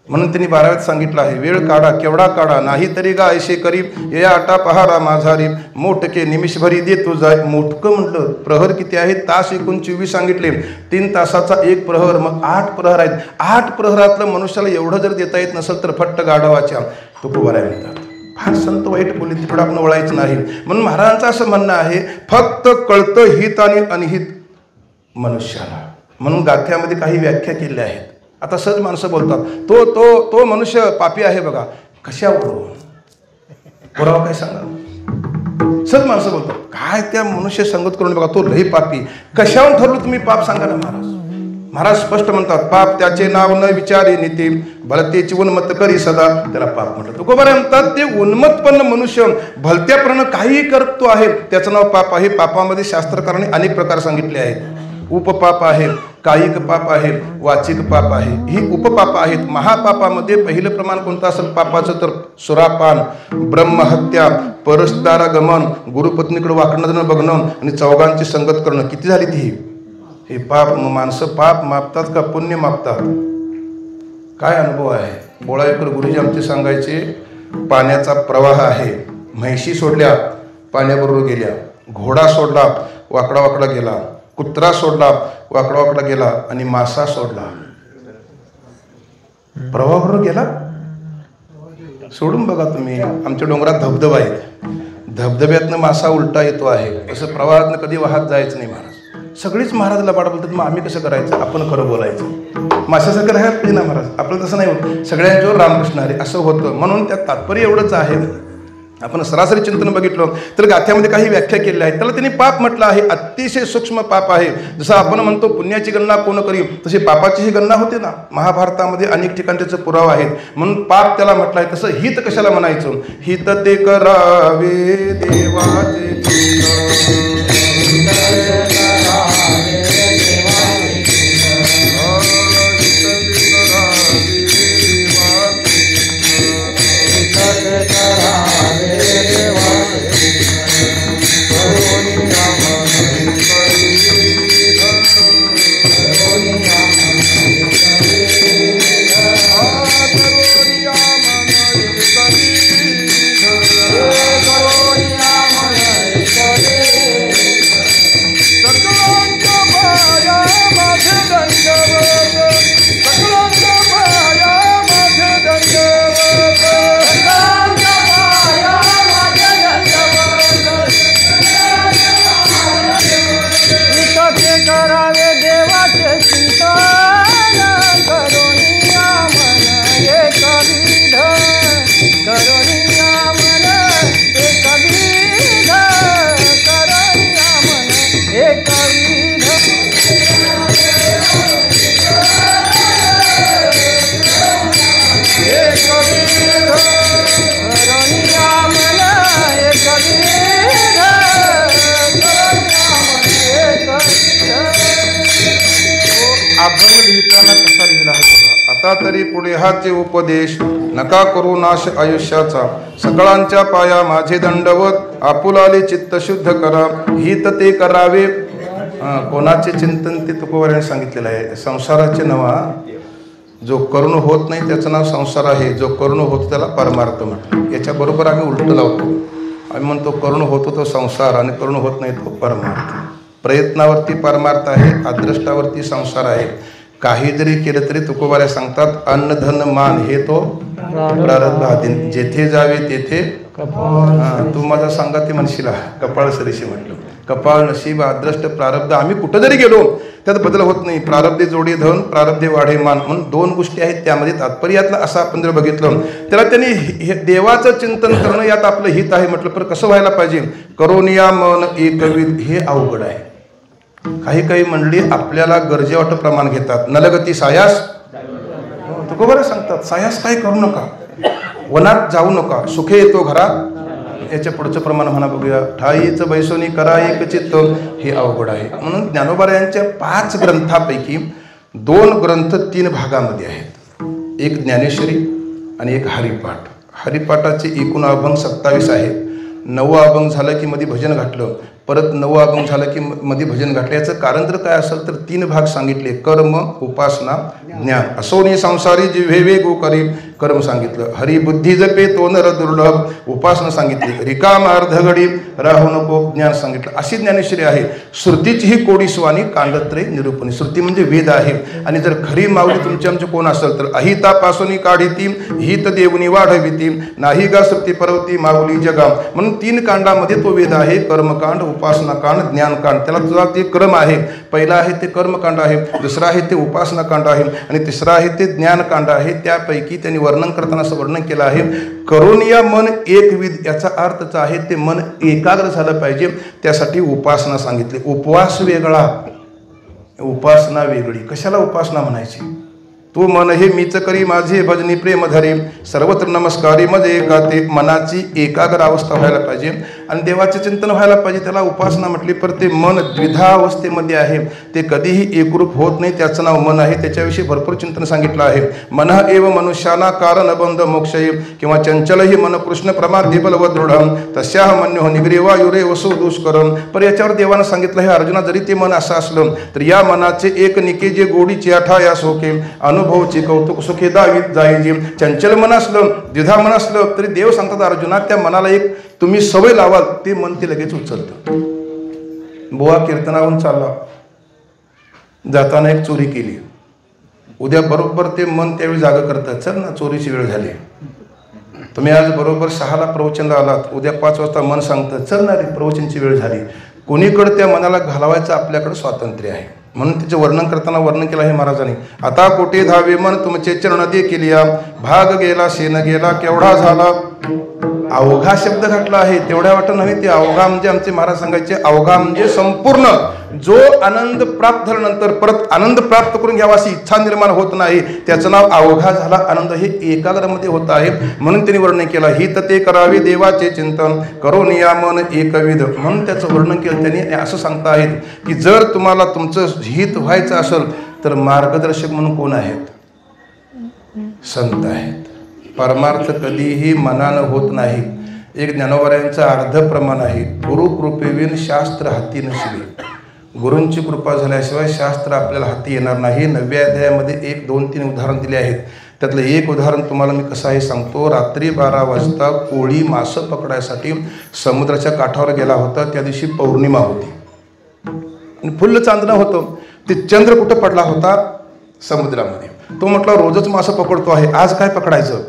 म्हणून त्यांनी 12व्यात सांगितलं आहे वेळ काढा केवढा काढा, नाही तरी गा ऐशे करी, या आटा पहारा माझारी, मोठके निमिषभरी दे तू जाय. मोठकं म्हटलं प्रहर किती आहेत? तास एकूण 24 सांगितले. 3 तासाचा 1 प्रहर, मग 8 प्रहर आहेत. 8 प्रहरातलं मनुष्याला एवढं जर देता येत नसेल तर फट्ट गाढवाच्या तुकोबाऱ्या म्हणतात. फार संत वाईट बोलले, तिकडं आपण वळायचं नाही. म्हणून महाराजांचं असं म्हणणं आहे फक्त कळतं हित आणि अनहित मनुष्याला. म्हणून गाथ्यामध्ये काही व्याख्या केल्या आहेत. आता सहज माणसं बोलतात तो तो तो मनुष्य पापी आहे बघा. कशावरून पुरावा काय सांगा? सहज माणसं बोलतात काय त्या मनुष्य संगत करून बघा तो लई पापी. कशावरून ठरलं तुम्ही पाप सांगा ना महाराज? महाराज स्पष्ट म्हणतात पाप त्याचे नाव न विचारे नीती, भलतेची उन्मत करी सदा, त्याला पाप म्हणतात. तुकोबारा म्हणतात ते उन्मतपन्न मनुष्य भलत्याप्रमाणे काहीही करतो आहे त्याचं नाव पाप आहे. पापामध्ये शास्त्रकारांनी अनेक प्रकार सांगितले आहेत. उपपाप आहे, कायिक पाप आहे, वाचिक पाप आहे, ही उपपाप आहेत. महापापामध्ये पहिलं प्रमाण कोणतं असेल पापाचं तर सुरापान, ब्रह्महत्या, परस्तारागमन, गुरुपत्नीकडे वाकडं न बघणं आणि चौघांची संगत करणं. किती झाली ती? हे पाप. माणसं पाप मापतात का पुण्य मापतात? काय अनुभव आहे? बोळाईकर गुरुजी आमचे सांगायचे पाण्याचा प्रवाह आहे, म्हैशी सोडल्या पाण्याबरोबर गेल्या, घोडा सोडला वाकडा वाकडा गेला, कुत्रा सोडला वाकडा वाकडा गेला आणि मासा सोडला प्रवाहाबरोबर गेला. सोडून बघा तुम्ही. आमच्या डोंगरात धबधबा आहे, धबधब्यातनं मासा उलटा येतो आहे. असं प्रवाहातनं कधी वाहत जायचं नाही महाराज. सगळीच महाराज लबाड बोलतात, मग आम्ही कसं करायचं? आपण खरं बोलायचं. माशासारखं राहायला पाहिजे ना महाराज. आपलं तसं नाही होत. सगळ्यांच्यावर रामकृष्ण हरी असं होतं. म्हणून त्यात तात्पर्य एवढंच आहे. आपण सरासरी चिंतन बघितलं तर गाथ्यामध्ये काही व्याख्या केलेल्या आहेत. त्याला त्यांनी पाप म्हटलं आहे. अतिशय सूक्ष्म पाप आहे. जसं आपण म्हणतो पुण्याची गणना कोण करी, तशी पापाचीही गणना होते ना. महाभारतामध्ये अनेक ठिकाणी त्याचे पुरावा आहेत. म्हणून पाप त्याला म्हटलं आहे. तसं हित कशाला म्हणायचं? हित ते करावे देवाचे कसा लिहिला आहे बघा. आता तरी पुढे हाचे उपदेश नका करू नाश आयुष्याचा, सकळांच्या पाया माझे दंडवत, आपुलाले चित्त शुद्ध करा, हित ते करावे. कोणाचे चिंतन ते तुकोबाराने सांगितलेलं आहे. संसाराचे नवा जो करून होत नाही त्याचं नाव संसार आहे, जो करून होतो त्याला परमार्थ म्हटलं. याच्याबरोबर आम्ही उलटं लावतो. आम्ही म्हणतो करून होतो तो संसार आणि करून होत नाही तो परमार्थ. प्रयत्नावरती परमार्थ आहे, अदृष्टावरती संसार आहे. काही जरी केलं तरी तुकोबाऱ्या सांगतात अन्न धन मान हे तो प्रारब्ध अधीन, जेथे जावे तेथे तू माझा सांगा ते म्हणशीला कपाळ सरीशी म्हटलं. कपाळ नशीब अदृष्ट प्रारब्ध, आम्ही कुठं जरी गेलो त्यात बदल होत नाही. प्रारब्धे जोडी धन प्रारब्धे वाढे मान म्हणून दोन गोष्टी आहेत. त्यामध्ये तात्पर्यातलं असं आपण जर बघितलं त्याला त्यांनी देवाचं चिंतन करणं यात आपलं हित आहे म्हटलं. पण कसं व्हायला पाहिजे, करोनिया मन एकविध हे अवघड आहे. काही काही मंडळी आपल्याला गरजेवाटं प्रमाण घेतात. नलगती सायास तुकोबाऱ्या सांगतात सायास काही करू नका, वनात जाऊ नका, सुखे येतो घरात. याच्या पुढचं प्रमाण म्हणा बघूया. ठाईच बैसोनी करा एक चित्त हे अवघड आहे. म्हणून ज्ञानोबा यांच्या 5 ग्रंथापैकी 2 ग्रंथ 3 भागामध्ये आहेत. एक ज्ञानेश्वरी आणि एक हरिपाठ. हरिपाठाचे एकूण अभंग 27 आहेत. 9 अभंग झालं की मध्ये भजन घातलं, परत 9 अभंग झालं की मध्ये भजन घातलं. याचं कारण जर काय असेल तर 3 भाग सांगितले, कर्म उपासना ज्ञान. असोनी संसारी जिव्हे वेगो करी कर्म सांगितलं, हरिबुद्धी जपे तो नर दुर्लभ उपासना सांगितली, रिकाम अर्धगडी राहू नको ज्ञान सांगितलं. अशी ज्ञानेश्वरी आहे. श्रुतीची ही कोडी स्वानी कांडत्रे निरूपणी. श्रुती म्हणजे वेद आहे. आणि जर खरी माऊली तुमची आमचे कोण असेल तर अहितापासून काढीती हित देवनी वाढविती नाही गा श्रुती परवती माऊली जगा. म्हणून 3 कांडामध्ये तो वेद आहे. कर्मकांड, उपासना कांड, ज्ञानकांड. त्याला तुझा ते क्रम आहे. पहिला आहे ते कर्मकांड आहे, दुसरा आहे ते उपासना कांड आहे आणि तिसरा आहे ते ज्ञानकांड आहे. त्यापैकी त्यांनी वर्णन करताना असं वर्णन केलं आहे, करोनिया मन एकविध. याचा अर्थच आहे ते मन एकाग्र झालं पाहिजे, त्यासाठी उपासना सांगितली. उपवास वेगळा, उपासना वेगळी. कशाला उपासना म्हणायची? तू मन हे मीच करी माझे भजनी प्रेम धरे सर्वत्र नमस्कारी मध्ये का. ते मनाची एकाग्र अवस्था व्हायला पाहिजे आणि देवाचे चिंतन व्हायला पाहिजे. त्याला उपासना म्हटली. पर ते मन द्विधा अवस्थेमध्ये आहे, ते कधीही एकरूप होत नाही. त्याचं नाव मन आहे. त्याच्याविषयी भरपूर चिंतन सांगितलं आहे. मन एव मनुष्याना कारण बंध मोक्षये किंवा चंचलही मन कृष्ण प्रमादी बलव दृढ तस्याह मन्यो निग्रीवा युरे वसु दुष्करम. पर याच्यावर देवानं सांगितलं आहे, अर्जुना जरी ते मन असं असलं तर या मनाचे एक निके जे गोडीची आठा या सोके अनुभवची कौतुक सुखे दावीत जायची. चंचल मन असलं, द्विधा मन असलं तरी देव सांगतात अर्जुना त्या मनाला एक तुम्ही सवय लावाल, ते मन ते लगेच उचलतं. बुवा कीर्तनावरून चालला, जाताना एक चोरी केली. उद्या बरोबर ते मन त्यावेळी जागा करतं, चल ना चोरीची वेळ झाली. तुम्ही आज बरोबर 6ला प्रवचनला आलात, उद्या 5 वाजता मन सांगतं चल ना रे प्रवचनची वेळ झाली. कोणीकडे त्या मनाला घालवायचं आपल्याकडे स्वातंत्र्य आहे. म्हणून तिचे वर्णन करताना वर्णन केलं आहे महाराजांनी. आता कोठे धावे मन तुमचे चरण दे केलिया भाग गेला शेन गेला केवढा झाला. अवघा शब्द घातला आहे, तेवढ्या वाटत नव्हे. ते अवघा म्हणजे आमचे महाराज सांगायचे अवघा म्हणजे संपूर्ण. जो आनंद प्राप्त झाल्यानंतर परत आनंद प्राप्त करून घ्यावा अशी इच्छा निर्माण होत नाही, त्याचं नाव अवघा झाला. आनंद हे एकाग्रमध्ये होत आहे. म्हणून त्यांनी वर्णन केलं हित ते करावे देवाचे चिंतन करोनिया मन एकविध. म्हणून त्याचं वर्णन केलं त्यांनी. असं सांगता आहेत की जर तुम्हाला तुमचं हित व्हायचं असेल तर मार्गदर्शक म्हणून कोण आहेत? संत आहेत. परमार्थ कधीही मनानं होत नाही. एक ज्ञानोबाऱ्यांचं अर्ध प्रमाण आहे, गुरु कृपेविन शास्त्र हाती नसले. गुरूंची कृपा झाल्याशिवाय शास्त्र आपल्याला हाती येणार नाही. 9व्या अध्यायामध्ये 1, 2, 3 उदाहरण दिले आहेत. त्यातलं एक उदाहरण तुम्हाला मी कसं आहे सांगतो. रात्री 12 वाजता कोळी मासं पकडायसाठी समुद्राच्या काठावर गेला होता. त्या दिवशी पौर्णिमा होती आणि फुल्ल चांदणं होतं. ते चंद्र कुठं पडला होता? समुद्रामध्ये. तो म्हटला रोजच मासं पकडतो आहे, आज काय पकडायचं?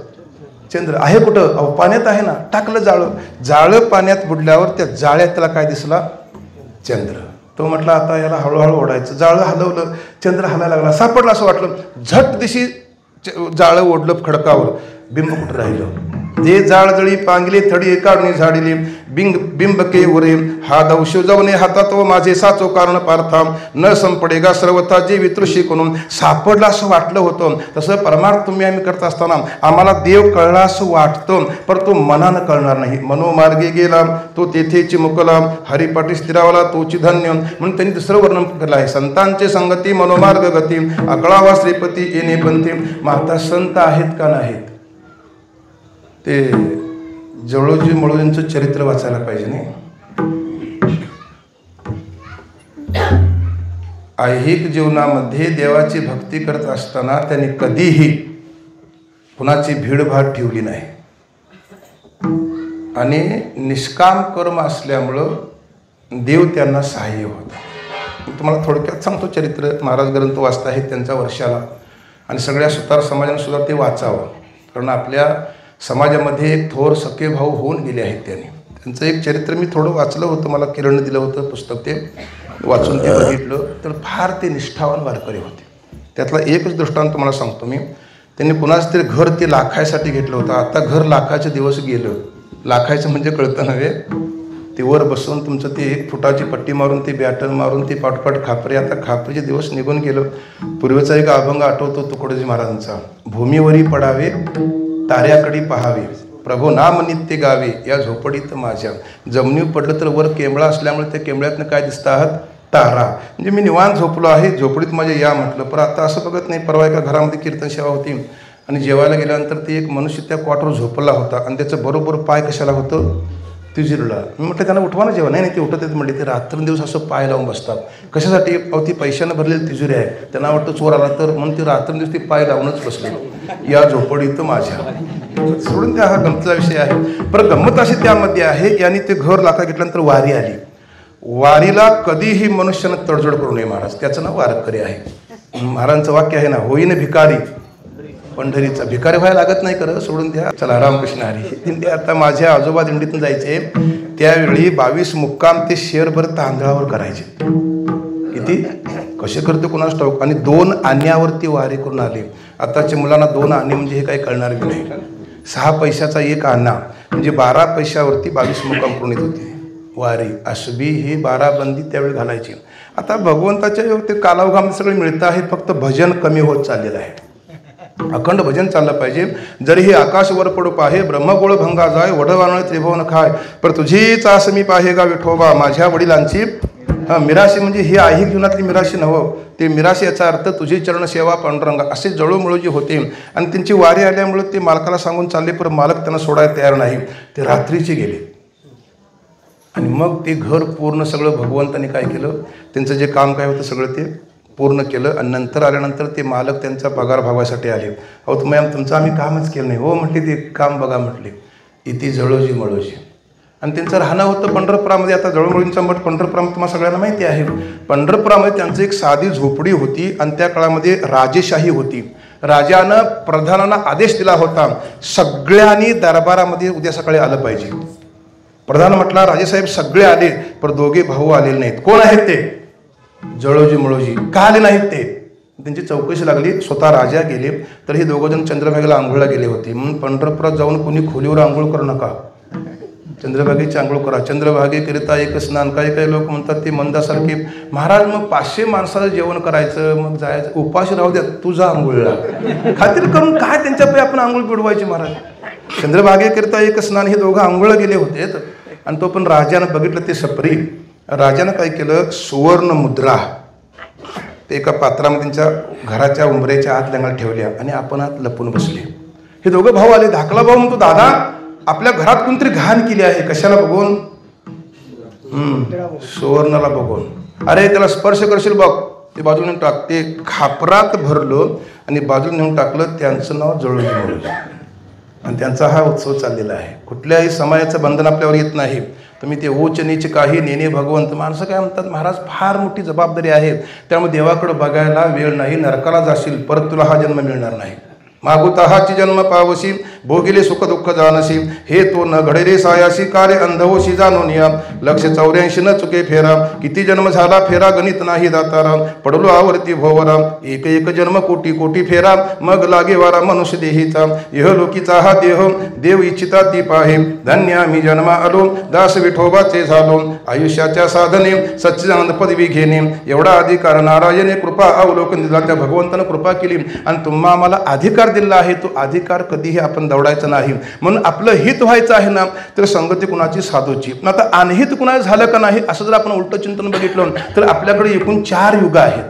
चंद्र आहे कुठं? अहो पाण्यात आहे ना. टाकलं जाळं, जाळं पाण्यात बुडल्यावर त्या जाळ्यात त्याला काय दिसला? चंद्र. तो म्हटला आता याला हळूहळू ओढायचं. जाळं हलवलं, चंद्र हलायला लागला. सापडला असं वाटलं. झट दिशी जाळं ओढलं खडकावर, बिंब कुठं राहिलं? जे जाळ जळी पांगले थडी काढणे झाडिले बिंबके उरे हा दौशो जाऊने हातात व माझे साचो कारण पार्था न संपडेगा सर्वथा जे वितृषी करून. सापडला असं वाटलं होतं. तसं परमार्थ तुम्ही आम्ही करत असताना आम्हाला देव कळला असं वाटतं, पण तो मनानं कळणार नाही. मनोमार्गे गेला तो तेथेची मुकला हरिपाठी स्थिरावला तोची धन्य. म्हणून त्यांनी दुसरं वर्णन केलं आहे, संतांचे संगती मनोमार्ग गती अकळावा श्रीपती येणे पंथी. मग आता संत आहेत का नाहीत? ते जवळजी मळूंचं चरित्र वाचायला पाहिजे नाही. ऐहिक जीवनामध्ये देवाची भक्ती करत असताना त्यांनी कधीही कुणाची भीडभाड ठेवली नाही आणि निष्काम कर्म असल्यामुळं देव त्यांना सहाय्य होता. मी तुम्हाला थोडक्यात सांगतो चरित्र. महाराज ग्रंथ वाचता आहेत त्यांच्या वर्षाला आणि सगळ्या सुतार समाजाने सुद्धा ते वाचावं, कारण आपल्या समाजामध्ये एक थोर सखे भाऊ होऊन गेले आहेत. त्यांचं एक चरित्र मी थोडं वाचलं होतं, मला किरण दिलं होतं पुस्तक, ते वाचून ते बघितलं तर फार ते निष्ठावान वारकरी होते. त्यातला एकच दृष्टांत तुम्हाला सांगतो मी. त्यांनी कुणाच तरी घर ते लाखायसाठी घेतलं होतं. आता घर लाखाचे दिवस गेलं. लाखायचं म्हणजे कळतं नव्हे, ते वर बसून तुमचं ते 1 फुटाची पट्टी मारून ते बॅटन मारून ते पाठपाठ खापरे. आता खापरीचे दिवस निघून गेलं. पूर्वीचा एक अभंग आठवतो तुकडोजी महाराजांचा, भूमीवरी पडावे ताऱ्याकडे पहावे प्रभू नाम नित्य गावे या झोपडीत माझ्या. जमिनीवर पडलं तर वर केंबळा असल्यामुळे त्या केंबळ्यातनं काय दिसत आहात, तारा. म्हणजे मी निवांत झोपलो आहे, झोपडीत माझ्या या म्हटलं. पण आता असं बघत नाही. परवा एका घरामध्ये कीर्तन सेवा होती आणि जेवायला गेल्यानंतर ते एक मनुष्य त्या कॉटवर झोपला होता आणि त्याचं बरोबर पाय कशाला होतं, तिजोरीला. मी म्हटलं त्यांना उठवा ना जेव्हा. नाही ते उठत आहेत म्हटले. ते रात्रंदिवस असं पाय लावून बसतात. कशासाठी, अहो ती पैशानं भरलेली तिजोरी आहे, त्यांना वाटतं चोर आला तर, म्हणून ते रात्रंदिवस ते पाय लावूनच बसले या झोपडीत माझ्या. सोडून त्या, हा गमतीचा विषय आहे. पण गंमत अशी त्यामध्ये आहे, यांनी ते घर लाखा घेतल्यानंतर वारी आली. वारीला कधीही मनुष्यानं तडजोड करू नये महाराज, त्याचं नाव वारकरी आहे. महाराजांचं वाक्य आहे ना, होईन भिकारी पंढरीचा. भिकारी व्हायला लागत नाही, खरं सोडून द्या. चला रामकृष्ण हरी. दिंडी आता माझ्या आजोबा दिंडीतून जायचे त्यावेळी 22 मुक्काम ते शेरभर तांदळावर करायचे. किती कसे करते कोणास ठाऊक. आणि 2 आण्यावरती वारी करून आले. आताच्या मुलांना 2 आणे म्हणजे हे काही कळणार बी नाही. 6 पैशाचा 1 आणा म्हणजे 12 पैशावरती 22 मुक्काम करून येत होते वारी. असबी ही 12 बंदी त्यावेळी घालायची. आता भगवंताच्या ते कालावघामध्ये सगळे मिळतं आहे, फक्त भजन कमी होत चाललेलं आहे. अखंड भजन चाललं पाहिजे. जरी हे आकाश वर पडू पाहे, ब्रह्मगोळ भंगा जाय, वडवानळ त्रिभुवन खाय, पर तुझीच आस मी पाहे गा विठोबा माझ्या वडिलांची. मिराशी म्हणजे ही ऐहिक जीवनातली मिराशी नव्हं, ते मिराशी याचा अर्थ तुझी चरण सेवा पांडुरंगा. असे जळूमळू जे होते आणि त्यांची वारी आल्यामुळे ते मालकाला सांगून चालले, पण मालक त्यांना सोडायला तयार नाही. ते रात्रीचे गेले आणि मग ते घर पूर्ण सगळं भगवंताने काय केलं, त्यांचं जे काम काय होतं सगळं ते पूर्ण केलं. आणि नंतर आल्यानंतर ते मालक त्यांचा पगार भागवायसाठी आले. अहो तुम्ही तुमचं आम्ही कामच केलं नाही. हो म्हटले, ते काम बघा म्हटले. इथे जळोजी मळोजी. आणि त्यांचं राहणं होतं पंढरपुरामध्ये. आता जळोमळींचा मठ पंढरपुरामध्ये तुम्हाला सगळ्यांना माहिती आहे. पंढरपुरामध्ये त्यांचं एक साधी झोपडी होती आणि त्या काळामध्ये राजेशाही होती. राजानं प्रधानांना आदेश दिला होता, सगळ्यांनी दरबारामध्ये उद्या सकाळी आलं पाहिजे. प्रधान म्हटला, राजेसाहेब सगळे आले पण 2 भाऊ आलेले नाहीत. कोण आहेत ते, जळोजी मळोजी. का आले नाहीत ते, त्यांची चौकशी लागली. स्वतः राजा गेले तर हे 2 जण चंद्रभागेला आंघोळला गेले होते. म्हणून पंढरपुरात जाऊन कोणी खोलीवर आंघोळ करू नका, चंद्रभागेची आंघोळ करा. चंद्रभागेकरिता एक स्नान. काही काही लोक म्हणतात ते मंदासारखे, महाराज मग 500 माणसाचं जेवण करायचं, मग जायचं, उपाशी राहू द्या, तुझा आंघोळला खात्री करून काय त्यांच्यापैकी आपण आंघोळ पिडवायची महाराज. चंद्रभागेकरिता एक स्नान. हे 2 आंघोळ गेले होते आणि तो पण राजानं बघितलं ते सपरी. राजानं काय केलं, सुवर्ण मुद्रा ते एका पात्रामध्ये त्यांच्या घराच्या उंबऱ्याच्या आत लंगात ठेवल्या आणि आपण आत लपून बसले. हे 2 भाऊ आले. धाकला भाऊ म्हणतो, दादा आपल्या घरात कोणतरी घाण केली आहे. कशाला बघून, सुवर्णाला बघून. अरे त्याला स्पर्श करशील बघ. ते बाजूला नेऊन टाक. ते खापरात भरलं आणि बाजूला नेऊन टाकलं. त्यांचं नाव जळोजी मळोजी आणि त्यांचा हा उत्सव चाललेला आहे. कुठल्याही समाजाचं बंधन आपल्यावर येत नाही. तुम्ही ते उच्च नीच काही नेणे भगवंत. माणसं काय म्हणतात, महाराज फार मोठी जबाबदारी आहे, त्यामुळे देवाकडे बघायला वेळ नाही. नरकाला जाशील, परत तुला हा जन्म मिळणार नाही. मागुताहाची जन्म पावशी, भोगिले सुख दुःख जानसी, हे तो न घडे रे सायाशी, कार्य अंधवशी जाणून या. लक्ष 84 न चुके फेरा, किती जन्म झाला फेरा गणित नाही दातारा. पडलो आवर्ती भोवरा, एक एक जन्म कोटी कोटी फेरा, मग लागे वारा मनुष्य देहीचा. यह लोकीचा हा देह, देव इच्छिता ती पाहे. धन्य आम्ही जन्मा आलो, दास विठोबाचे झालो. आयुष्याच्या साधने सच्चिदानंद पदवी घेणे, एवढा अधिकार नारायणे कृपा अवलोकन दिला. त्या भगवंतानं कृपा केली आणि तुम्हा आम्हाला अधिकार दिला आहे. तो अधिकार कधीही आपण दवडायचा नाही. म्हणून आपलं हित व्हायचं आहे ना, तर संगती कुणाची साधूची. आता अनहित कुणा झालं का नाही असं जर आपण उलट चिंतन बघितलं तर आपल्याकडे एकूण 4 युग आहेत.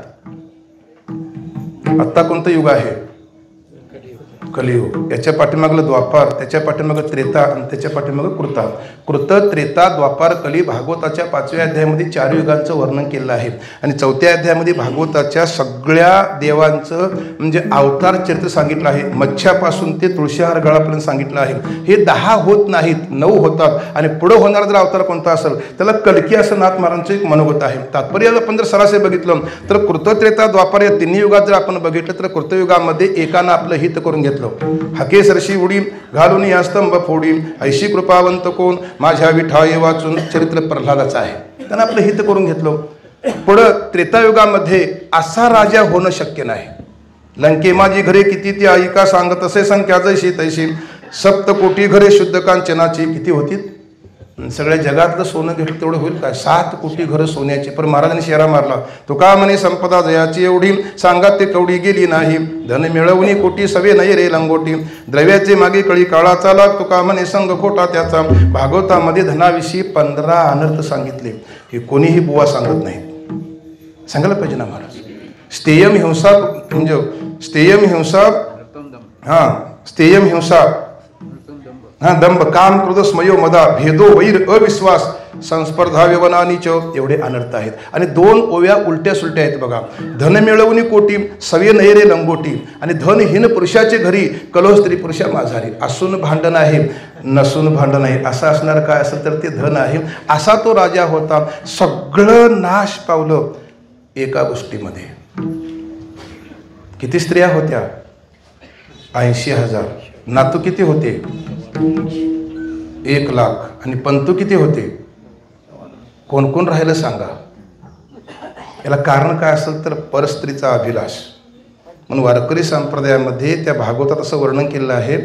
आता कोणतं युग आहे, कलियुग, याच्या पाठीमागलं द्वापार, त्याच्या मागं त्रेता आणि त्याच्या पाठीमागं कृता. कृत, त्रेता, द्वापार, कली भागवताच्या 5व्या अध्यायामध्ये 4 युगांचं वर्णन केलं आहे. आणि 4थ्या अध्यायामध्ये भागवताच्या सगळ्या देवांचं म्हणजे अवतार चरित्र सांगितलं आहे. मच्छ्यापासून ते तुळशीहार गळापर्यंत सांगितलं आहे. हे 10 होत नाहीत, 9 होतात. आणि पुढं होणारा जर अवतार कोणता असेल त्याला कल्की असं नाथ महाराजांचं एक मनोगत आहे. तात्पर्य आपण जर सरासरी बघितलं तर कृत, त्रेता, द्वापार या 3 युगात जर आपण बघितलं तर कृतयुगामध्ये एकानं आपलं हित करून घेतलं. हाके सरशी उडी घालून या स्तंभ फोडी, ऐशी कृपावंत कोण माझ्या विठाई वाचून चरित्र प्रल्हादाचं आहे. त्यानं आपलं हित करून घेतलं. पुढं त्रेतायुगामध्ये असा राजा होणं शक्य नाही. लंके माझी घरे किती ती ऐका सांगत असे संख्या जैशी तैशी, 7 कोटी घरे शुद्ध कांचनाची. किती होती? सगळ्या जगातलं सोनं घेतलं तेवढं होईल काय? 7 कोटी घरं सोन्याची. पण महाराजांनी शेरा मारला, तुका म्हणे संपदा जयाची एवढी, सांगा ते कवडी गेली नाही. धन मिळवणी कोटी सवे नाही रे लंगोटी, द्रव्याचे मागे कळी काळाचा लाग, तुका म्हणे संग खोटा त्याचा. भागवतामध्ये धनाविषयी 15 अनर्थ सांगितले. हे कोणीही बुवा सांगत नाही. सांगायला पाहिजे ना महाराज. स्थेयम हिंसा म्हणजे स्थेयम हिंसा, स्थेयम हिंसा, दंभ, काम, क्रोध, स्मयो, मदा, भेदो, वैर, अविश्वास, संस्पर्धा, व्यवनानीच, एवढे अनर्थ आहेत. आणि 2 ओव्या उलट्या सुलट्या आहेत बघा. धन मिळवणी कोटी सवे नैरे लंगोटी, आणि धनहीन पुरुषाचे घरी कलह स्त्री पुरुषा माझारी. असून भांडण आहे, नसून भांडण आहे. असं असणार काय असेल तर ते धन आहे. असा तो राजा होता. सगळं नाश पावलं एका गोष्टीमध्ये. किती स्त्रिया होत्या? 80,000. नातू किती होते? 1,00,000. आणि पंतू किती होते? कोण कोण राहिलं सांगा. याला कारण काय असेल तर परस्त्रीचा अभिलाष. म्हणून वारकरी संप्रदायामध्ये त्या भागवतात असं वर्णन केलेलं आहे,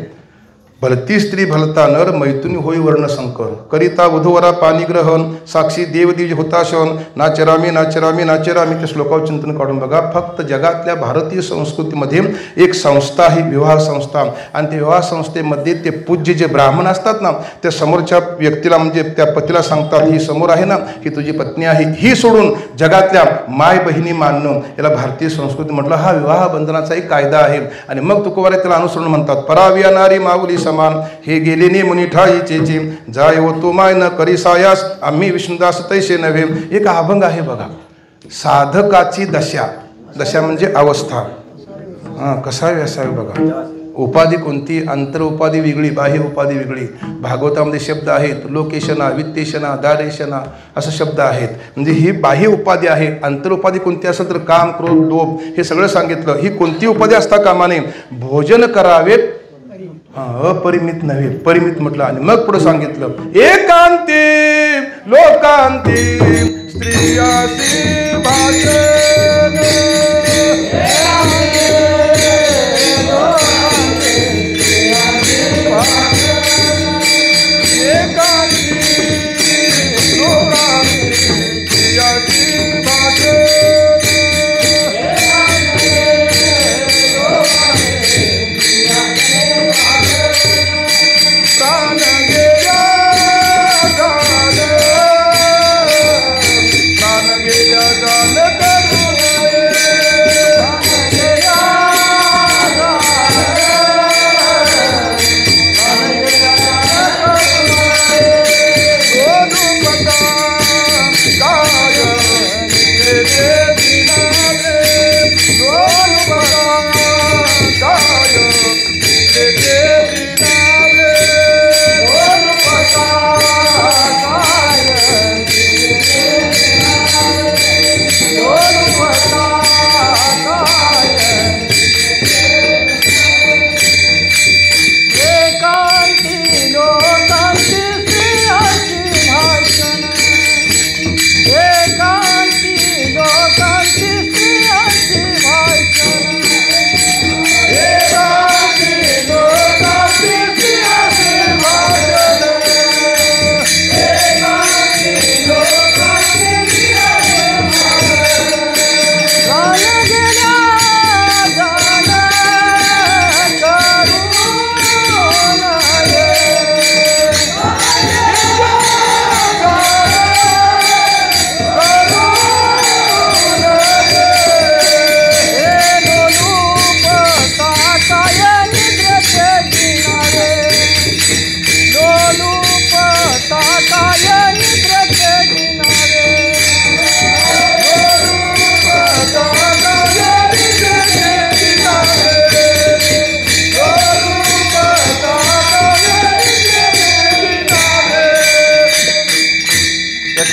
भलती स्त्री भलता नर, मैथुनी होई वर्ण संकर, करिता वधूवरा पाणी ग्रहण, साक्षी देवदीज होताशन, नाचरामी नाचरामी नाचरामी. त्या श्लोकावर चिंतन काढून बघा. फक्त जगातल्या भारतीय संस्कृतीमध्ये एक संस्था आहे, विवाह संस्था. आणि त्या विवाह संस्थेमध्ये ते पूज्य जे ब्राह्मण असतात ना, त्या समोरच्या व्यक्तीला म्हणजे त्या पतीला सांगतात, ही समोर आहे ना, ही तुझी पत्नी आहे. ही सोडून जगातल्या माय बहिणी मानणं, याला भारतीय संस्कृती म्हटलं. हा विवाह बंधनाचा एक कायदा आहे. आणि मग तुकोबारे त्याला अनुसरण म्हणतात. पराविया नारी माऊली समान, हे गेले ने मुनी ठाईचे, जाय हो तो माय न करी सायास, आम्ही विष्णुदास तैसे नव्हे. एक अभंग आहे बघा. साधकाची दशा, दशा म्हणजे अवस्था, कसावी असावी बघा. उपाधी कोणती? अंतर उपाधी वेगळी, बाह्य उपाधी वेगळी. भागवतामध्ये शब्द आहेत, लोकेशना, वित्तेशना, दारेशना असं शब्द आहेत. म्हणजे ही बाह्य उपाधी आहे. अंतर उपाधी कोणती असेल तर काम, क्रोध, लोभ हे सगळं सांगितलं. ही कोणती उपाधी असता कामा नये. भोजन करावेत अपरिमित नव्हे, परिमित म्हटलं. आणि मग पुढे सांगितलं, एकांती लोकांती स्त्रियासी भाषण,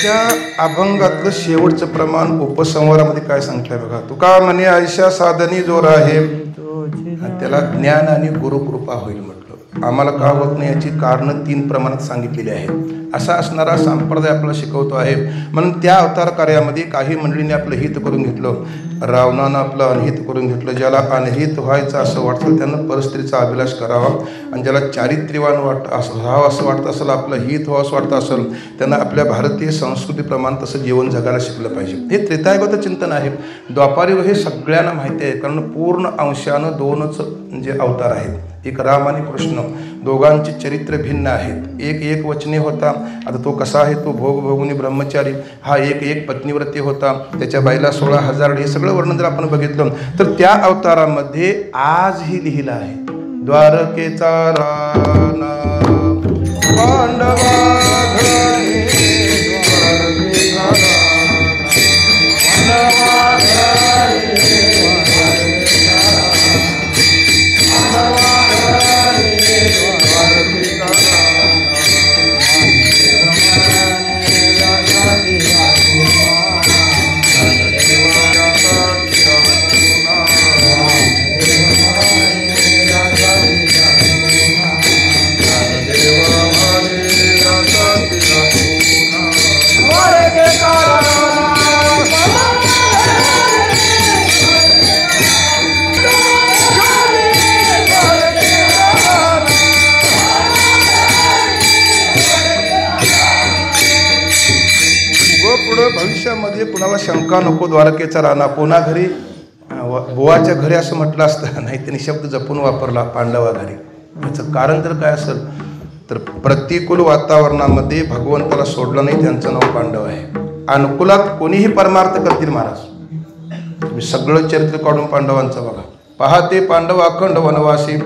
त्या अभंगातलं शेवटचं प्रमाण उपसंहारामध्ये काय सांगितलं बघा. तुका म्हणे आयशा साधनी जोर आहे, त्याला ज्ञान आणि गुरुकृपा होईल म्हटलं. आम्हाला का होत नाही याची कारणं 3 प्रमाणात सांगितलेली आहेत. असा असणारा संप्रदाय आपल्याला शिकवतो आहे. म्हणून त्या अवतार कार्यामध्ये काही मंडळींनी आपलं हित करून घेतलं, रावणानं आपलं अनहित करून घेतलं. ज्याला अनहित व्हायचं असं वाटतं त्यानं परस्त्रीचा अभिलाष करावा, आणि ज्याला चारित्र्यवान व्हावं असं वाटतं असेल, आपलं हित व्हावं असं वाटतं असेल, त्यांना आपल्या भारतीय संस्कृतीप्रमाणे तसं जीवन जगायला शिकलं पाहिजे. हे त्रेतायुगाचं चिंतन आहे. द्वापारयुग हे सगळ्यांना माहिती आहे, कारण पूर्ण अंशानं 2च म्हणजे अवतार आहेत, एक राम आणि कृष्ण. दोघांचे चरित्र भिन्न आहेत. एक वचने होता, आता तो कसा आहे, तो भोगभोगुनी ब्रह्मचारी. हा एक पत्नीव्रती होता, त्याच्या बाईला 16,000. हे सगळं वर्णन जर आपण बघितलं तर त्या अवतारामध्ये आजही लिहिलं आहे, द्वारकेचा राणा पांडवा भविष्यामध्ये कुणाला शंका नको. द्वारकेचा राणा पुन्हा घरी, बुवाच्या घरी असं म्हटलं असतं नाही, त्यांनी शब्द जपून वापरला, पांडवा घरी. याचं कारण तर काय असेल तर प्रतिकूल वातावरणामध्ये भगवंताला सोडलं नाही, त्यांचं नाव पांडव आहे. अनुकूलात कोणीही परमार्थ करतील महाराज. तुम्ही सगळं चरित्र काढून पांडवांचं बघा. पहाते पांडव अखंड वनवासी,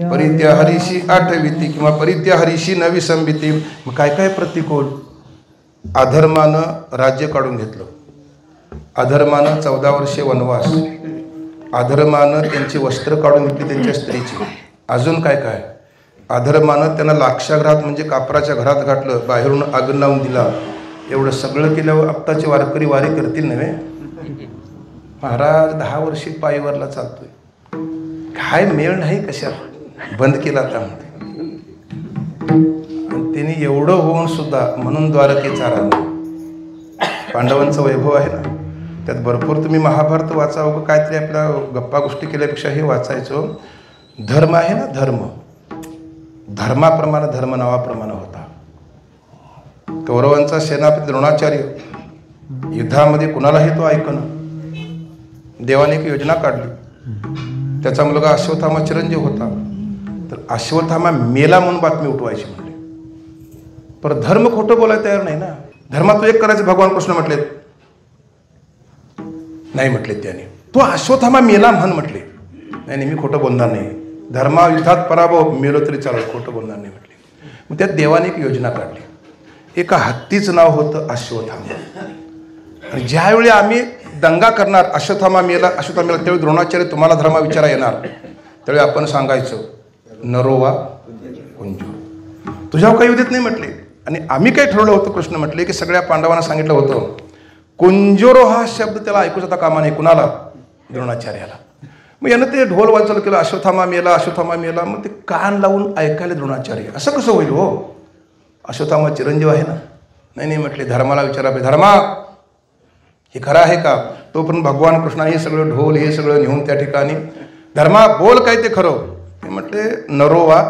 परित्या हरीशी आठविती किंवा परित्या हरीशी नवी संबिती. मग काय काय प्रतिकूल? अधर्मानं राज्य काढून घेतलं, अधर्मानं 14 वर्षे वनवास, अधर्मानं त्यांची वस्त्र काढून घेतली त्यांच्या स्त्रीची. अजून काय काय? अधर्मानं त्यांना लाक्षागृहात म्हणजे कापराच्या घरात घातलं, बाहेरून आग लावून दिला. एवढं सगळं केल्यावर आत्ताचे वारकरी वारी करतील नव्हे. महाराज 10 वर्षी पायीवरला चालतोय, काय मेळ नाही कशात, बंद केला आता म्हणते. त्यांनी एवढं होऊन सुद्धा म्हणून द्वारकेचा राणा. पांडवांचं वैभव आहे ना, त्यात भरपूर तुम्ही महाभारत वाचावं, काहीतरी आपल्या गप्पा गोष्टी केल्यापेक्षा हे वाचायचं. धर्म आहे ना, धर्माप्रमाणे धर्म नावाप्रमाणे होता. कौरवांचा सेनापती द्रोणाचार्य युद्धामध्ये कुणालाही तो ऐकणं. देवाने एक योजना काढली, त्याचा मुलगा अश्वत्थामा चिरंजीव होता, तर अश्वत्थामा मेला म्हणून बातमी उठवायची म्हणले. पर धर्म खोटं बोलायला तयार नाही ना. धर्मात एक करायचं भगवान कृष्ण म्हटले नाही, म्हटले त्याने. तो अश्वत्थामा मेला म्हण म्हटले, नाही मी खोटं बोलणार नाही. धर्मा युद्धात पराभव, मेलो तरी चालेल, खोटं बोलणार नाही म्हटले. मग त्यात देवाने एक योजना काढली. एका हत्तीचं नाव होतं अश्वत्थामा. आणि ज्यावेळी आम्ही दंगा करणार, अश्वत्थामा मेला त्यावेळी द्रोणाचार्य तुम्हाला धर्मा विचारा येणार, त्यावेळी आपण सांगायचं नरोवा कुंजो, तुझ्यावर काही उदित नाही म्हटले. आणि आम्ही काय ठरवलं होतं, कृष्ण म्हटले की सगळ्या पांडवांना सांगितलं होतं कुंजोरो हा शब्द त्याला ऐकू जाता कामा नाही. कुणाला? द्रोणाचार्याला. मग यानं ते ढोल वाजवलं केलं, अश्वत्थामा मेला. मग ते कान लावून ऐकायला द्रोणाचार्य, असं कसं होईल हो, अश्वत्थामा चिरंजीव आहे ना. नाही म्हटले, धर्माला विचारा, धर्मा हे खरं आहे का? तोपर्यंत भगवान कृष्णाने हे सगळं ढोल हे सगळं नेऊन त्या ठिकाणी, धर्मा बोल काय ते खरं. ते म्हटले नरोवा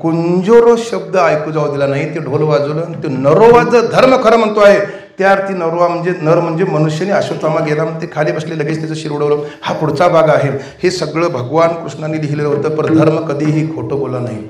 कुंजोरो शब्द ऐकू जाऊ दिला नाही. ते ढोल वाजवलं, ते नरोवा जर धर्म खरं म्हणतो आहे त्या अर्थी नरोवा म्हणजे नर म्हणजे मनुष्याने. अश्वत्थामा गेला, ते खाली बसले, लगेच त्याचं शिर उडवलं. हा पुढचा भाग आहे. हे सगळं भगवान कृष्णाने लिहिलेलं होतं, पण धर्म कधीही खोटं बोला नाही.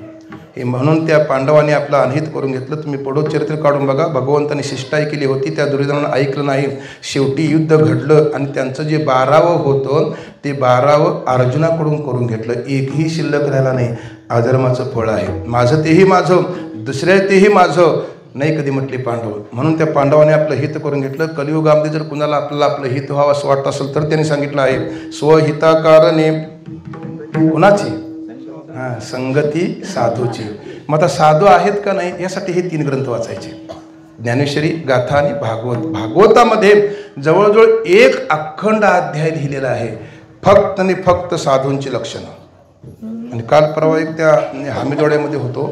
हे म्हणून त्या पांडवांनी आपलं अनहित करून घेतलं. तुम्ही पडोत चरित्र काढून बघा, भगवंताने शिष्टाई केली होती, त्या दुर्योधनानं ऐकलं नाही. शेवटी युद्ध घडलं आणि त्यांचं जे 12वं होतं ते 12वं अर्जुनाकडून करून घेतलं. एकही शिल्लक राहिला नाही. अधर्माचं फळ आहे. माझं तेही माझं, दुसऱ्या तेही माझं नाही कधी म्हटले पांडव. म्हणून त्या पांडवाने आपलं हित करून घेतलं. कलियुगामध्ये जर कुणाला आपल्याला आपलं हित व्हावं असं वाटत असेल तर त्यांनी सांगितलं आहे स्वहिताकारणे कुणाची? संगती साधूची. मग आता साधू आहेत का नाही यासाठी हे 3 ग्रंथ वाचायचे. ज्ञानेश्वरी, गाथा आणि भागवत. भागवतामध्ये जवळजवळ एक अखंड अध्याय लिहिलेला आहे फक्त आणि फक्त साधूंची लक्षणं. आणि काल परवा एक त्या हामीदवाड्यामध्ये होतो,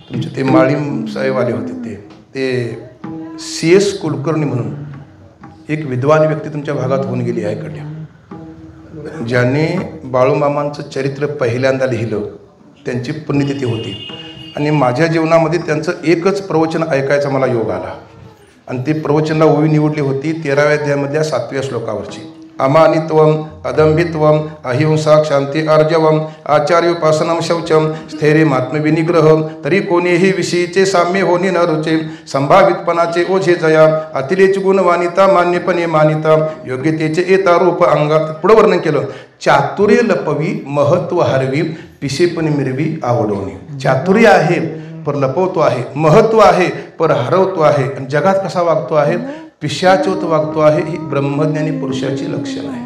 तुमचे ते माळीम साहेब आले होते, ते CS कुलकर्णी म्हणून एक विद्वान व्यक्ती तुमच्या भागात होऊन गेली आहे इकडल्या, ज्याने बाळूमामांचं चरित्र पहिल्यांदा लिहिलं, त्यांची पुण्यतिथी होती. आणि माझ्या जीवनामध्ये त्यांचं एकच प्रवचन ऐकायचा मला योग आला, आणि ती प्रवचनाला ओवी निवडली होती 13व्या अध्यायामधल्या 7व्या श्लोकावरची. अमानित्वम अदंभित्वम अहिंसा क्षांती अर्जवम आचार्योपासनम शौचम स्थैर्यमात्मविनिग्रह तरी कोणीही विषयीचे साम्य होणे न रुचे संभावितपणाचे ओझे जया अतिलेची गुणवानिता मान्यपणे मानिता योग्यतेचे येता रूप अंगात. पुढं वर्णन केलं. चातुर्य लपवी महत्व हरवी पिशेपणे मिरवी आवडवणे. चातुर्य आहे पर लपवतो आहे, महत्व आहे पर हरवतो आहे, आणि जगात कसा वागतो आहे, पिशाचोत वागतो आहे. ही ब्रह्मज्ञानी पुरुषाची लक्षण आहे,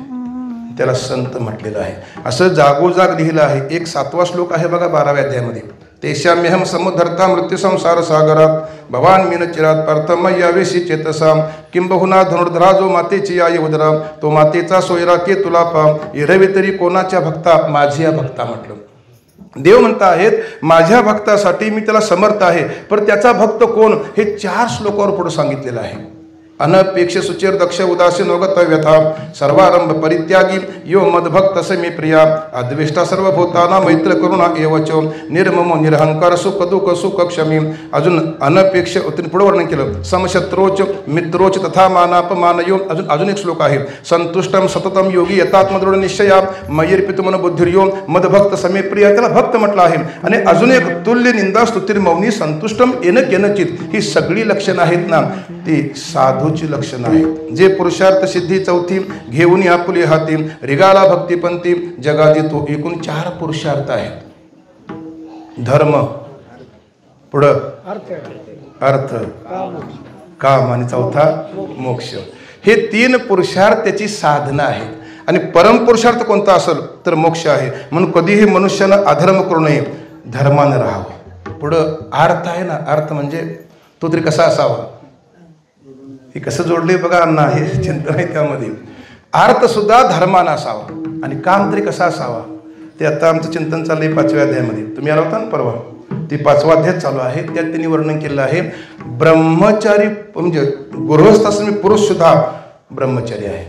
त्याला संत म्हटलेलं आहे. असं जागोजाग लिहिलं आहे. एक 7वा श्लोक आहे बघा 12व्या अध्यायामध्ये. तेशाम्यहम समुद्धरता मृत्यू संसार सागरात भवान मीन चिरात पार्थमय्यावेशी चेतसा किंबहुना धनुर्धरा जो मातेची आई उदरा तो मातेचा सोयरा के तुला पा इरवे तरी कोणाच्या भक्ता माझ्या भक्ता म्हटलं. देव म्हणता आहेत माझ्या भक्तासाठी मी त्याला समर्थ आहे, पण त्याचा भक्त कोण हे 4 श्लोकावर पुढे सांगितलेलं आहे. अनपेक्ष सुचिर दक्ष उदासीन नोगत व्यथा सर्वारंभ परित्यागी यो मदभक्त समे प्रिया अद्वेष्टा सर्वभूताना मैत्र करुणा एवच निर्ममो निरहंकार सुख दुःख सुख क्षमी. अजून अनपेक्ष पुढे वर्णन केलं. समशत्रोच मित्रोच तथा मानापमानयो. अजून एक श्लोक आहे. संतुष्टम सततम योगी यथात्मदृढ निश्चया मयर्पितु मन बुद्धिर्यो मदभक्त समे प्रिया. त्याला भक्त म्हटलं आहे. आणि अजून एक तुल्य निंदा स्तुतिर मौनी संतुष्टम येन केनचित. ही सगळी लक्षणं आहेत ना, ती साधूची लक्षणं आहेत. जे पुरुषार्थ सिद्धी 4थी घेऊन आपुले हाती रिगाला भक्तिपंथी जगादी तो. एकूण 4 पुरुषार्थ आहेत. धर्म, पुढं अर्थ, काम आणि 4था मोक्ष. हे 3 पुरुषार्थ त्याची साधना आहेत. आणि परमपुरुषार्थ कोणता असेल तर मोक्ष आहे. म्हणून कधीही मनुष्यानं अधर्म करू नये, धर्मानं राहावं. पुढं अर्थ आहे ना, अर्थ म्हणजे तो तरी कसा असावा, हे कसं जोडले बघा अण्णा, हे चिंतन आहे त्यामध्ये. अर्थ सुद्धा धर्मानं असावा आणि काम तरी कसा असावा, ते आता आमचं चिंतन चाललंय 5व्या अध्यायामध्ये. तुम्ही आला होता ना परवा, ती 5वा अध्याय चालू आहे. त्यात त्यांनी वर्णन केलं आहे ब्रह्मचारी म्हणजे गृहस्थ असं पुरुष सुद्धा ब्रह्मचारी आहे.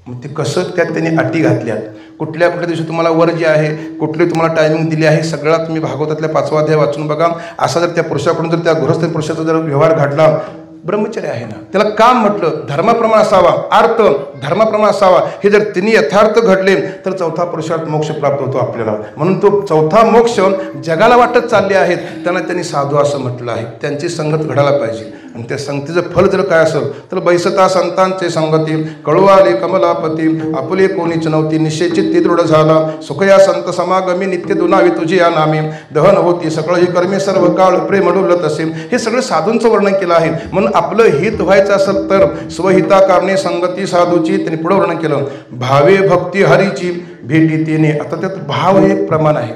मग ते कसं त्यात त्यांनी अटी घातल्यात. कुठल्या दिवशी तुम्हाला वर जे आहे, कुठली तुम्हाला टायमिंग दिली आहे, सगळा तुम्ही भागवतातल्या 5वा अध्याय वाचून बघा. असा जर त्या पुरुषाकडून जर त्या गृहस्थ पुरुषाचा जर व्यवहार घडला, ब्रह्मचर्य आहे ना. त्याला काम म्हटलं धर्माप्रमाणे असावा, अर्थ धर्माप्रमाणे असावा. हे जर तिन्ही यथार्थ घडले तर 4था पुरुषार्थ मोक्ष प्राप्त होतो आपल्याला. म्हणून तो 4था मोक्ष जगाला वाटत चालले आहेत, त्यांनी साधू असं म्हटलं आहे. त्यांची संगत घडायला पाहिजे. आणि त्या संगतीचं फल जर काय असेल तर बैसता संतांचे संगती कळवाले कमलापती आपुले कोणीच नव्हती निश्चय चित्ती दृढ झाला सुखया संत समागमी नित्य दुनावी तुझी या नामे दहन होती सकळ ही कर्मे सर्व काळ प्रेम डुलत असेल. हे सगळं साधूंचं वर्णन केलं आहे. म्हणून आपलं हित व्हायचं असेल तर स्वहिता कारणे संगती साधूची त्यांनी पुढे वर्णन केलं. भावे भक्ती हरीची भेटी तिने. आता त्यात भाव हे एक प्रमाण आहे.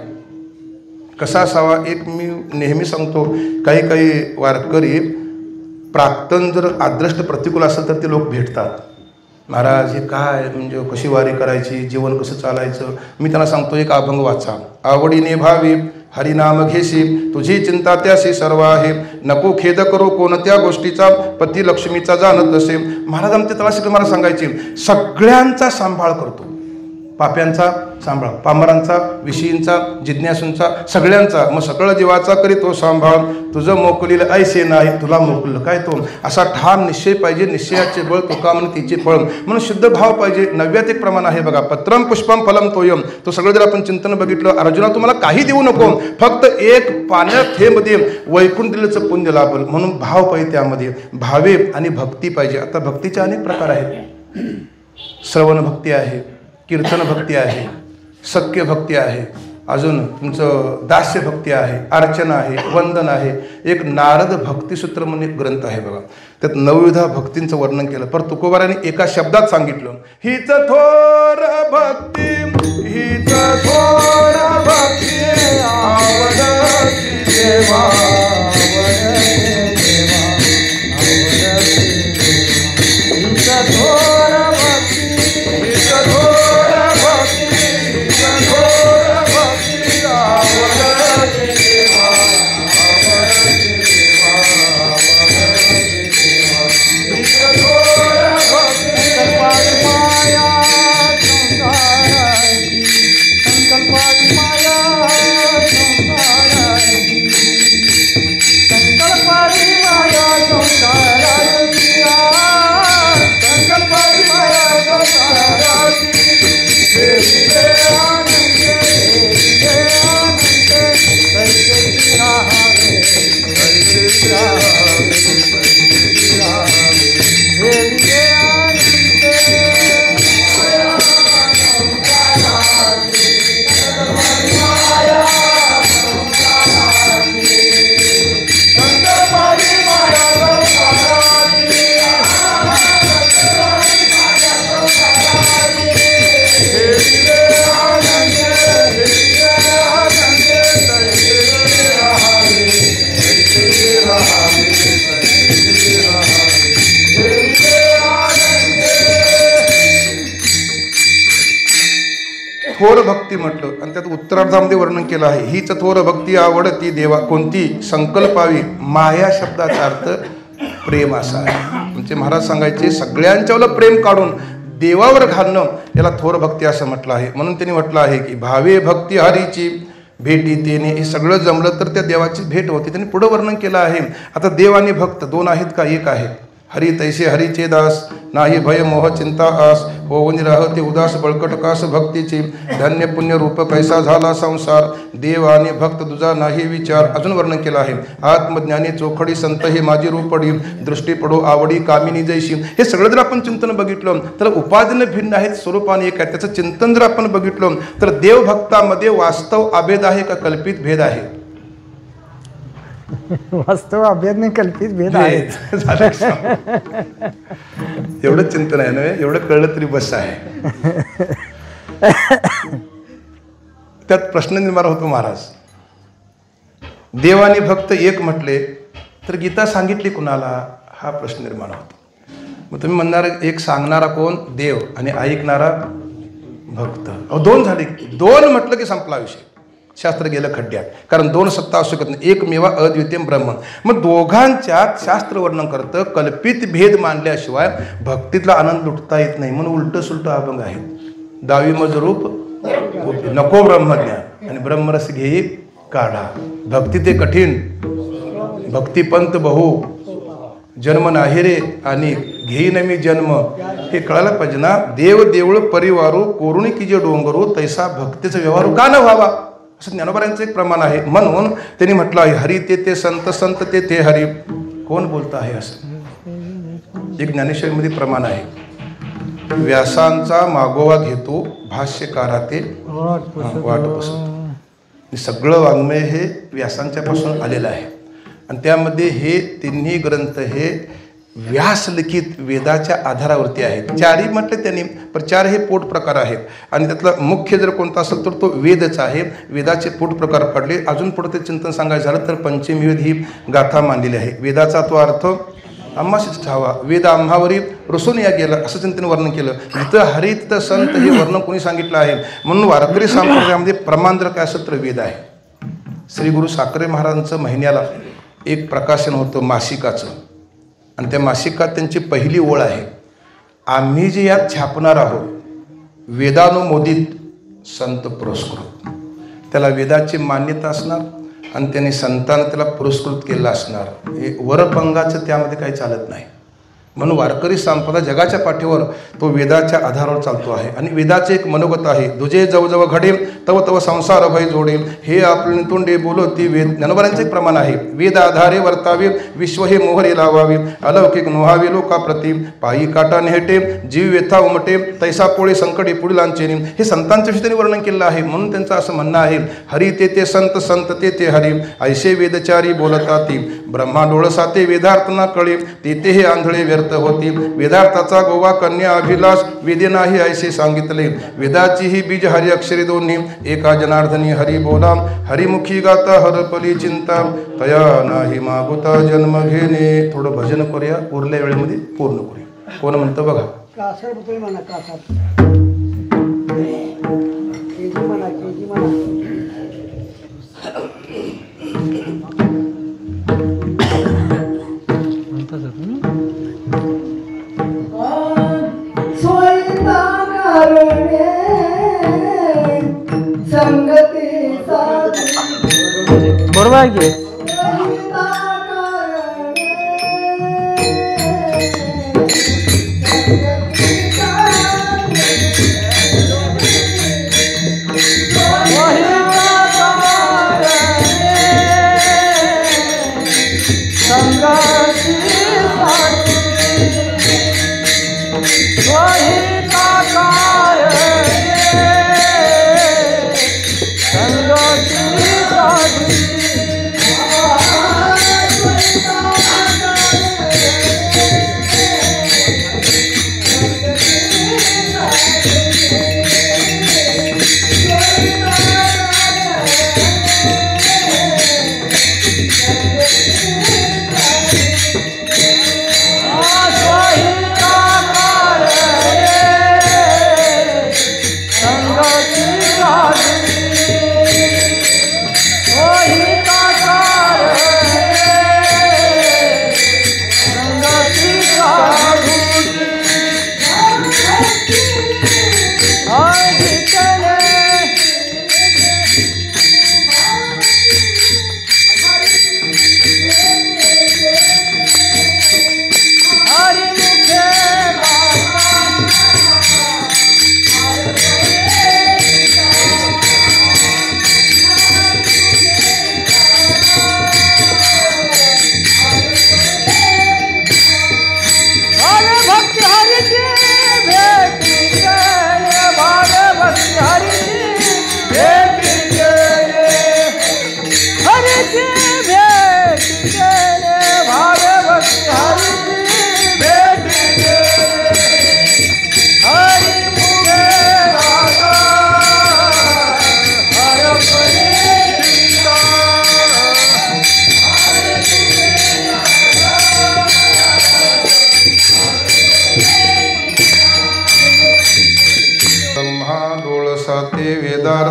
कसा असावा, एक मी नेहमी सांगतो, काही वारकरी प्राक्तन जर आदृष्ट प्रतिकूल असेल तर ते लोक भेटतात. महाराज हे काय म्हणजे कशी वारी करायची, जीवन कसं चालायचं. मी त्यांना सांगतो एक अभंग वाचा. आवडीने भावी हरिनाम घेशी तुझी चिंता त्याशी सर्व आहे नको खेद करू कोणत्या गोष्टीचा पती लक्ष्मीचा जाणत असे. महाराज आमचे त्याला शिकले मला सांगायचे सगळ्यांचा सांभाळ करतो. पाप्यांचा सांभाळ, पामरांचा, विषयींचा, जिज्ञासूंचा, सगळ्यांचा. मग सकळ जीवाचा करी तो सांभाळ तुझं मोकलील ऐसे नाही तुला मोकलं काय तो. असा ठाम निश्चय पाहिजे. निश्चयाचे बळ तुका म्हणे तिचे फळ. म्हणून शुद्ध भाव पाहिजे. 9व्यात एक प्रमाण आहे बघा. पत्रम पुष्पम फलम तोयम. तो सगळं जर आपण चिंतन बघितलं, अर्जुना तुम्हाला काही देऊ नको, फक्त एक पाण्यात थेंब दे वैकुंठीचं पुण्य लाभल. म्हणून भाव पाहिजे त्यामध्ये. भावे आणि भक्ती पाहिजे. आता भक्तीचे अनेक प्रकार आहेत. श्रवण भक्ती आहे, कीर्तन भक्ती आहे, सख्य भक्ती आहे, अजून तुमचं दास्य भक्ती आहे, अर्चना आहे, वंदन आहे. एक नारद भक्तिसूत्र म्हणून एक ग्रंथ आहे बघा. त्यात 9विधा भक्तींचं वर्णन केलं. पर तुकोबाराने एका शब्दात सांगितलं, हीच थोर भक्ती, हीच थोर भक्ती आवडती देवा, आवडती देवा, थोर भक्ती म्हटलं आणि त्यात उत्तरार्धामध्ये वर्णन केलं आहे. हीच थोर भक्ती आवडती देवा कोणती संकल्पावी. माया शब्दाचा अर्थ प्रेम असा आहे. म्हणजे महाराज सांगायचे सगळ्यांच्यावर प्रेम काढून देवावर घालणं याला थोर भक्ती असं म्हटलं आहे. म्हणून त्यांनी म्हटलं आहे की भावे भक्ती हरीची भेटी तेने. हे सगळं जमलं तर त्या देवाची भेट होती. त्यांनी पुढं वर्णन केलं आहे. आता देव आणि भक्त दोन आहेत का एक आहे. हरी तैसे हरीचे दास नाही भय मोह चिंता आस होऊन राहते उदास बळकट कास भक्तीची धन्य पुण्य रूप कैसा झाला संसार देव आणि भक्त तुझा नाही विचार. अजून वर्णन केलं आहे. आत्मज्ञानी चोखडी संत हे माझी रूपडी दृष्टी पडो आवडी कामिनी जैशी. हे सगळं जर आपण चिंतन बघितलं तर उपाधीनं भिन्न आहेत स्वरूपाने एक आहे. त्याचं चिंतन जर आपण बघितलं तर देवभक्तामध्ये वास्तव अभेद आहे का कल्पित भेद आहे. वास्तव अभेद नाही कल्पित भेद आहेत. एवढं चिंतन आहे ना एवढं कळलं तरी बस आहे. त्यात प्रश्न निर्माण होतो महाराज देव आणि भक्त एक म्हटले तर गीता सांगितली कुणाला हा प्रश्न निर्माण होतो. मग तुम्ही म्हणणार एक सांगणारा कोण देव आणि ऐकणारा भक्त. दोन झाले. दोन म्हटलं की संपला विषय. शास्त्र गेलं खड्ड्यात. कारण दोन सत्ता असू शकत नाही. एकमेवा अद्वितीय ब्रह्म. मग दोघांच्यात शास्त्र वर्णन करतं कल्पित भेद मानल्याशिवाय भक्तीतला आनंद लुटता येत नाही. म्हणून उलट सुलट अभंग आहे. दावी मज रूप नको ब्रह्मज्ञान आणि ब्रह्मरस घेई काढा. भक्ती ते कठीण भक्तिपंत बहु जन्म नाही रे आणि घेईन मी जन्म. हे कळायला पाहिजे ना. देव देऊळ परिवारू कोरुणी की जे डोंगरू तैसा भक्तीचा व्यवहार का न व्हावा असं ज्ञानोबारांचं एक प्रमाण आहे. म्हणून त्यांनी म्हटलं आहे हरी ते संत संत ते हरी. कोण बोलतं आहे असं एक ज्ञानेश्वरीमध्ये प्रमाण आहे. व्यासांचा मागोवा घेतो भाष्यकारा ते वाट बसतो. सगळं वाङ्मय हे व्यासांच्यापासून आलेलं आहे आणि त्यामध्ये हे तिन्ही ग्रंथ हे व्यासलिखित वेदाच्या आधारावरती आहेत. चारही म्हटले त्यांनी पण चार हे पोट प्रकार आहेत आणि त्यातला मुख्य जर कोणता असेल तर तो वेदच आहे. वेदाचे पोट प्रकार पडले. अजून पुढे ते चिंतन सांगायचं झालं तर पंचमी वेद ही गाथा मांडलेली आहे. वेदाचा तो अर्थ आम्हाशीच ठावा वेद आम्हावरी रसून या गेला असं चिंतन वर्णन केलं. जिथं हरी तिथं संत हे वर्णन कोणी सांगितलं आहे. म्हणून वारकरी संप्रदायामध्ये प्रमाण जर काय असेल तर वेद आहे. श्री गुरु साखरे महाराजांचं महिन्याला एक प्रकाशन होतं मासिकाचं आणि त्या मासिकात त्यांची पहिली ओळ आहे आम्ही जे यात छापणार आहोत वेदानुमोदित संत पुरस्कृत. त्याला वेदाची मान्यता असणार आणि त्यांनी संतांना त्याला पुरस्कृत केलं असणार. हे वरपंगाचं त्यामध्ये काही चालत नाही. म्हणून वारकरी संप्रदाय जगाच्या पाठीवर तो वेदाच्या आधारावर चालतो आहे आणि वेदाचे एक मनोगत आहे. दुजे जवजव घडे तव तव संसार भय जोडे हे आपले तोंडे बोलती वेद. ज्ञानोबारांचे एक प्रमाण आहे. वेद आधारे वर्तावे विश्व हे मोहरे लावावे अलौकिक नोहावे लोकाप्रती पायी काटा नेहटे जीव व्यथा उमटे तैसा पोळे संकटे पुढीलांचेने. हे संतांच्या विषयी त्यांनी वर्णन केलं आहे. म्हणून त्यांचं असं म्हणणं आहे हरी ते संत संत ते हरी ऐसे वेदचारी बोलता ती ब्रह्मा डोळसाते वेदार्थ ना कळे ते हे आंधळे व्यर्थ होती. वेदार्थाचा गोवा कन्या अभिलाष वेदे नाही ऐसे सांगितले. वेदाची ही बीज हरी अक्षरी दोन्ही एका जनार्दनी हरी बोला हरिमुखी गाता हरपली चिंता तया नाही मागुता जन्म घेणे. थोडं भजन करूया उरल्या वेळेमध्ये पूर्ण करूया. कोण म्हणतं बघा बरोबर आहे की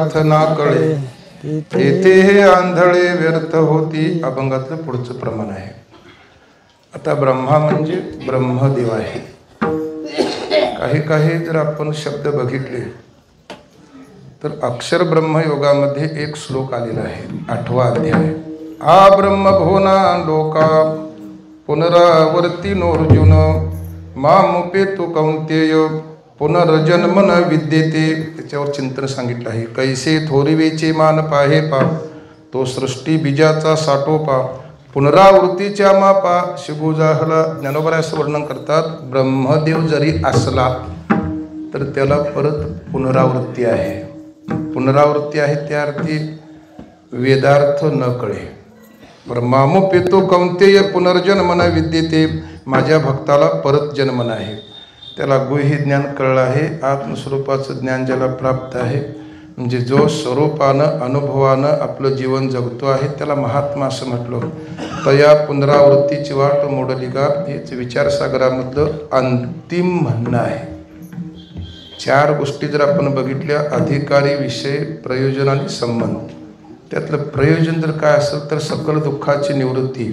अर्थ ना कळे तेथे हे आंधळे व्यर्थ होती. अभंगातलं पुढचं प्रमाण आहे. आता ब्रह्मा म्हणजे ब्रह्मदेव आहे. काही जर आपण शब्द बघितले तर अक्षर ब्रह्मयोगामध्ये एक श्लोक आलेला आहे, 8वा अध्याय. आ ब्रह्मभुवना लोका पुनरावर्ती नोर्जुन मामुपेतु कौंतेय पुनर्जन्म न विद्येते. त्याच्यावर चिंतन सांगितलं आहे. कैसे थोरिवेचे मान पाहे पा तो सृष्टी बीजाचा साठोपा पुनरावृत्तीच्या मापा शिगुजाहला. ज्ञानोबा असं वर्णन करतात, ब्रह्मदेव जरी असला तर त्याला परत पुनरावृत्ती आहे. पुनरावृत्ती आहे त्या अर्थी वेदार्थ न कळे. ब्रह्मामुपेतो कौंतेय पुनर्जन्म न विद्येते. माझ्या भक्ताला परत जन्म नाही. त्याला गुह्य ज्ञान कळलं आहे. आत्मस्वरूपाचं ज्ञान ज्याला प्राप्त आहे, म्हणजे जो स्वरूपानं अनुभवानं आपलं जीवन जगतो आहे, त्याला महात्मा असं म्हटलं. तया पुनरावृत्तीची वाट मोडली का, हेच विचारसागरामधलं अंतिम म्हणणं आहे. 4 गोष्टी जर आपण बघितल्या, अधिकारी, विषय, प्रयोजन आणि संबंध. त्यातलं प्रयोजन जर काय असेल तर सकल दुःखाची निवृत्ती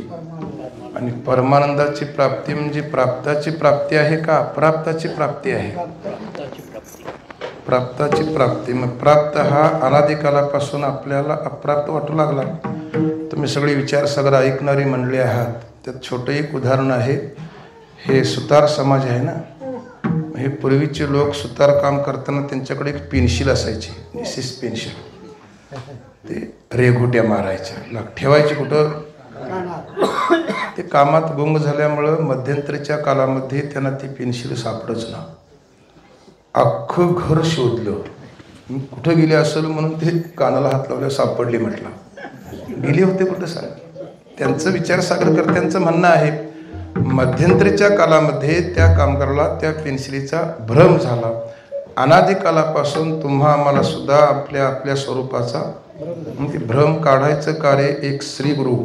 आणि परमानंदाची प्राप्ती. म्हणजे प्राप्ताची प्राप्ती आहे का अप्राप्ताची प्राप्ती आहे? प्राप्ताची प्राप्ती. मग प्राप्त हा अनादिकालापासून आपल्याला अप्राप्त वाटू लागला. तुम्ही सगळी विचारसागर ऐकणारी मंडळी आहात. त्यात छोटं एक उदाहरण आहे. हे सुतार समाज आहे ना, हे पूर्वीचे लोक सुतार काम करताना त्यांच्याकडे एक पेन्शिल असायची, निसिस पेन्शिल. ते रेघोट्या मारायच्या, ठेवायचे कुठं? ते कामात गुंग झाल्यामुळं मध्यंतरीच्या कालामध्ये त्यांना ती पेन्शिल सापडच ना. अख्खं घर शोधलं, कुठं गेले असेल म्हणून ते कानाला हात लावल्या सापडली. म्हटलं गेले होते कुठं सांग. त्यांचं विचारसागरकर्त्यांचं म्हणणं आहे, मध्यंतरीच्या कालामध्ये त्या कामगाराला त्या पेन्सिलीचा भ्रम झाला. अनादिकालापासून तुम्हा आम्हाला सुद्धा आपल्या स्वरूपाचा म्हणजे भ्रम काढायचं कार्य एक श्री गुरु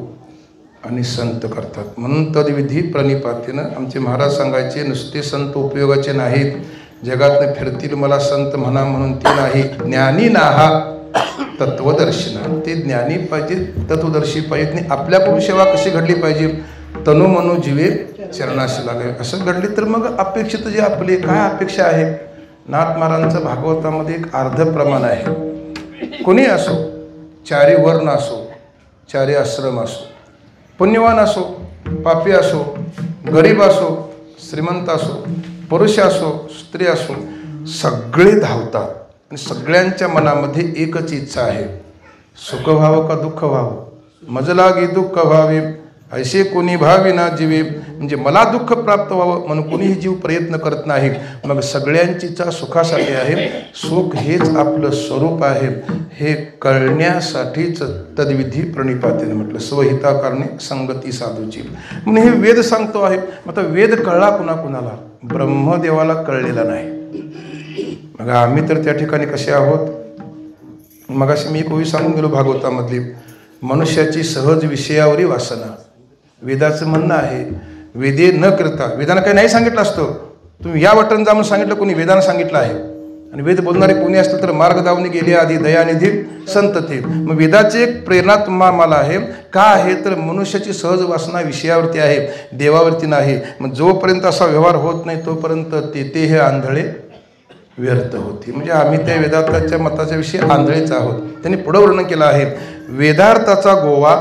आणि संत करतात. म्हणून तद्विधी प्रणिपातीनं आमचे महाराज सांगायचे, नुसते संत उपयोगाचे नाहीत, जगातनं फिरतील मला संत म्हणा म्हणून ते नाही. ज्ञानी नाहा तत्वदर्शना. ते ज्ञानी पाहिजे, तत्वदर्शी पाहिजे. आणि आपल्याकडून सेवा कशी घडली पाहिजे? तनु मनो जीवे चरणाशी लागे. असं घडली तर मग अपेक्षित जे आपली काय अपेक्षा आहे? नाथ महाराजांचं भागवतामध्ये एक अर्ध प्रमाण आहे. कोणी असो, 4 वर्ण असो, 4 आश्रम असो, पुण्यवान असो, पापी असो, गरीब असो, श्रीमंत असो, पुरुष असो, स्त्री असो, सगळे धावतात आणि सगळ्यांच्या मनामध्ये एकच इच्छा आहे, सुख व्हावं का दुःख व्हावं. मज लागे दुःख व्हावे ऐसे कोणी भावी ना जीवे. म्हणजे मला दुःख प्राप्त व्हावं म्हणून कोणीही जीव प्रयत्न करत नाही. मग सगळ्यांची इच्छा सुखासाठी आहे. सुख हेच आपलं स्वरूप आहे हे कळण्यासाठीच तद्विधी प्रणिपातीने म्हटलं, स्वहिताकारणे संगती साधूची. म्हणून हे वेद सांगतो आहे. आता वेद कळला कुणाकुणाला? ब्रह्मदेवाला कळलेला नाही. मग आम्ही तर त्या ठिकाणी कसे आहोत? मगाशी मी एक ओवी सांगून गेलो भागवतामधली, मनुष्याची सहज विषयावरी वासना. वेदाचं म्हणणं आहे, वेदे न करता, वेदानं काही नाही सांगितलं असतं, तुम्ही या वाटण जाऊन सांगितलं, कोणी वेदानं सांगितलं आहे. आणि वेद बोलणारे कोणी असतं तर मार्ग दावणी गेले आधी दयानिधी संत ते. मग वेदाची एक प्रेरणा तुम्हाला आहे का आहे तर मनुष्याची सहज वासना विषयावरती आहे, देवावरती नाही. मग जोपर्यंत असा व्यवहार होत नाही तोपर्यंत ते हे आंधळे व्यर्थ होती. म्हणजे आम्ही त्या वेदांताच्या मताच्या विषयी आंधळेच आहोत. त्यांनी पुढं वर्णन केलं आहे, वेदार्थाचा गोवा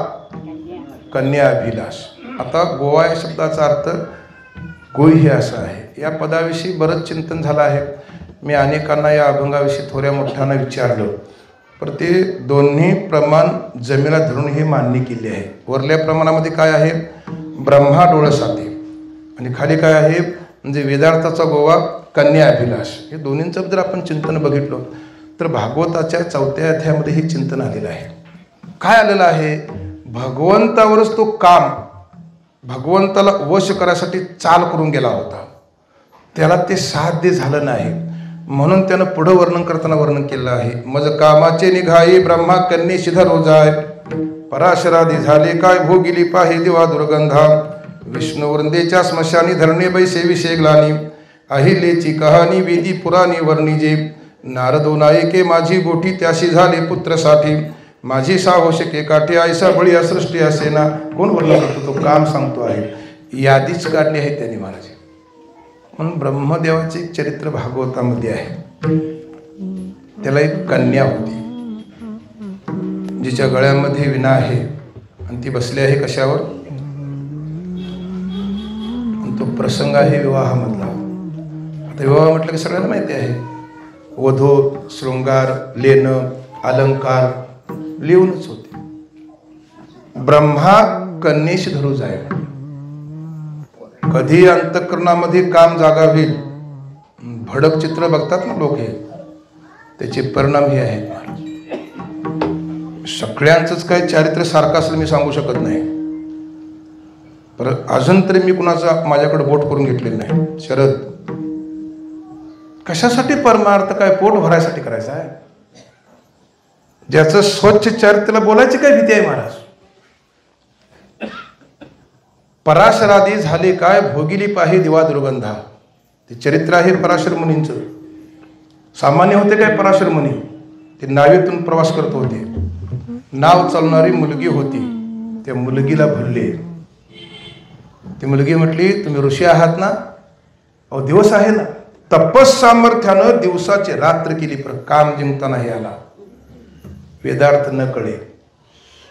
कन्याभिलाष. आता गोवा या शब्दाचा अर्थ गुह्य असा आहे. या पदाविषयी बरंच चिंतन झालं आहे. मी अनेकांना या अभंगाविषयी थोड्या मोठ्यानं विचारलं, पण ते दोन्ही प्रमाण जमिनीला धरून हे मान्य केले आहे. वरल्या प्रमाणामध्ये काय आहे? ब्रह्मा डोळसाते आणि खाली काय आहे? म्हणजे वेदार्थाचा गोवा कन्या अभिलाष. हे दोन्हींचं जर आपण चिंतन बघितलं तर भागवताच्या 4थ्या अध्यायामध्ये हे चिंतन आलेलं आहे. काय आलेलं आहे? भगवंतावरच तो काम भगवंताला वश करायसाठी चाल करून गेला होता, त्याला ते साध्य झालं नाही. म्हणून त्यानं पुढं वर्णन करताना वर्णन केलं आहे, मज कामाचे निघाई ब्रह्मा कन्ये शिधा रोजाय पराशराधी झाले काय भोगिली पाहे दिवा दुर्गंधा विष्णू वृंदेच्या स्मशानी धरणे बैसे विषय ग्लानी अहिलेची कहाणी वेदी पुराणी वर्णिजे नारदो नायके माझी गोठी त्याशी झाले पुत्रसाठी माझी साहोशके काठी ऐसा बळी असृष्टी असेना. कोण वर्णन करतो? तो काम सांगतो आहे. यादीच काढली आहे त्यांनी महाराज. म्हणून ब्रह्मदेवाचे एक चरित्र भागवतामध्ये आहे. त्याला एक कन्या होती जिच्या गळ्यामध्ये विणा आहे आणि ती बसली आहे कशावर? आणि तो प्रसंग आहे विवाहामधला. आता विवाह म्हटलं की सगळ्यांना माहिती आहे. वधू शृंगार, लेणं, अलंकार लिहूनच होते. ब्रह्मा कन्येशी धरू जाय. कधी अंतःकरणामध्ये काम जागा होईल. भडक चित्र बघतात ना लोक, हे त्याचे परिणाम हे आहेत. सगळ्यांचंच काय चारित्र्य सारखं असलं मी सांगू शकत नाही, पर अजून तरी मी कुणाचा माझ्याकडे बोट करून घेतलेलं नाही. शरद, कशासाठी परमार्थ काय पोट भरायसाठी करायचा आहे? ज्याचं स्वच्छ चारित्र्याला बोलायची काय भीती आहे महाराज? पराशरादी झाले काय भोगिली पाही दिवा दुर्गंधा. ते चरित्र आहे पराशर मुनींचं. सामान्य होते काय पराशर मुनी? ते नावेतून प्रवास करत होते. नाव चालणारी मुलगी होती. त्या मुलगीला भरले. ती मुलगी म्हटली, तुम्ही ऋषी आहात ना? अहो दिवस आहे ना. तपस सामर्थ्यानं दिवसाची रात्र केली, पर काम जिंकता नाही आला. वेदार्थ न कळे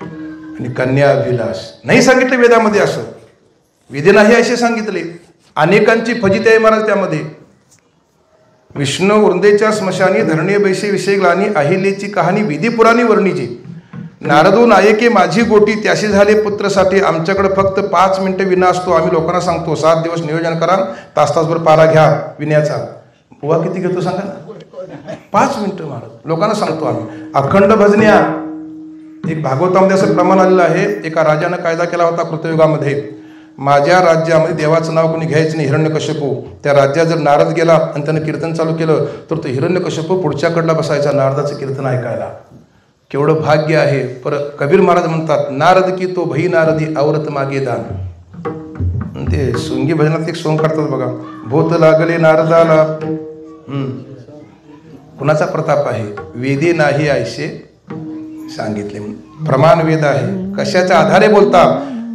आणि कन्या अभिलाष. नाही सांगितले वेदामध्ये असं. वेदे नाही असे सांगितले. अनेकांची फजिती आहे महाराज त्यामध्ये. विष्णू वृंदेच्या स्मशानी धरणे बैसे विषय ग्लानी अहिलेची कहाणी विधी पुराणी वर्णीची. नारदो नायके माझी गोटी त्याशी झाले पुत्रसाठी. आमच्याकडे फक्त 5 मिनिटं विना असतो. आम्ही लोकांना सांगतो 7 दिवस नियोजन करा, तासभर पारा घ्या विण्याचा. बुवा किती घेतो सांगा ना? 5 मिनिटं महाराज लोकांना सांगतो आम्ही. अखंड भजन्या. एक भागवतामध्ये असं प्रमाण आलेलं आहे. एका राजानं कायदा केला होता कृतयुगामध्ये. माझ्या राज्यामध्ये देवाचं नाव कोणी घ्यायचं नाही. हिरण्यकश्यपू. त्या राज्यात जर नारद गेला आणि त्यानं कीर्तन चालू केलं तर तो हिरण्यकश्यपू पुढच्या कडला बसायचा नारदाचं कीर्तन ऐकायला. केवढं भाग्य आहे. पर कबीर महाराज म्हणतात, नारद की तो भई नारदी आवरत मागे दान. ते सोंगी भजनात एक सोंग काढतात बघा. भूत लागले नारदाला. कुणाचा प्रताप आहे? वेदे नाही ऐसे सांगितले. प्रमाण वेद आहे. कशाच्या आधारे बोलता?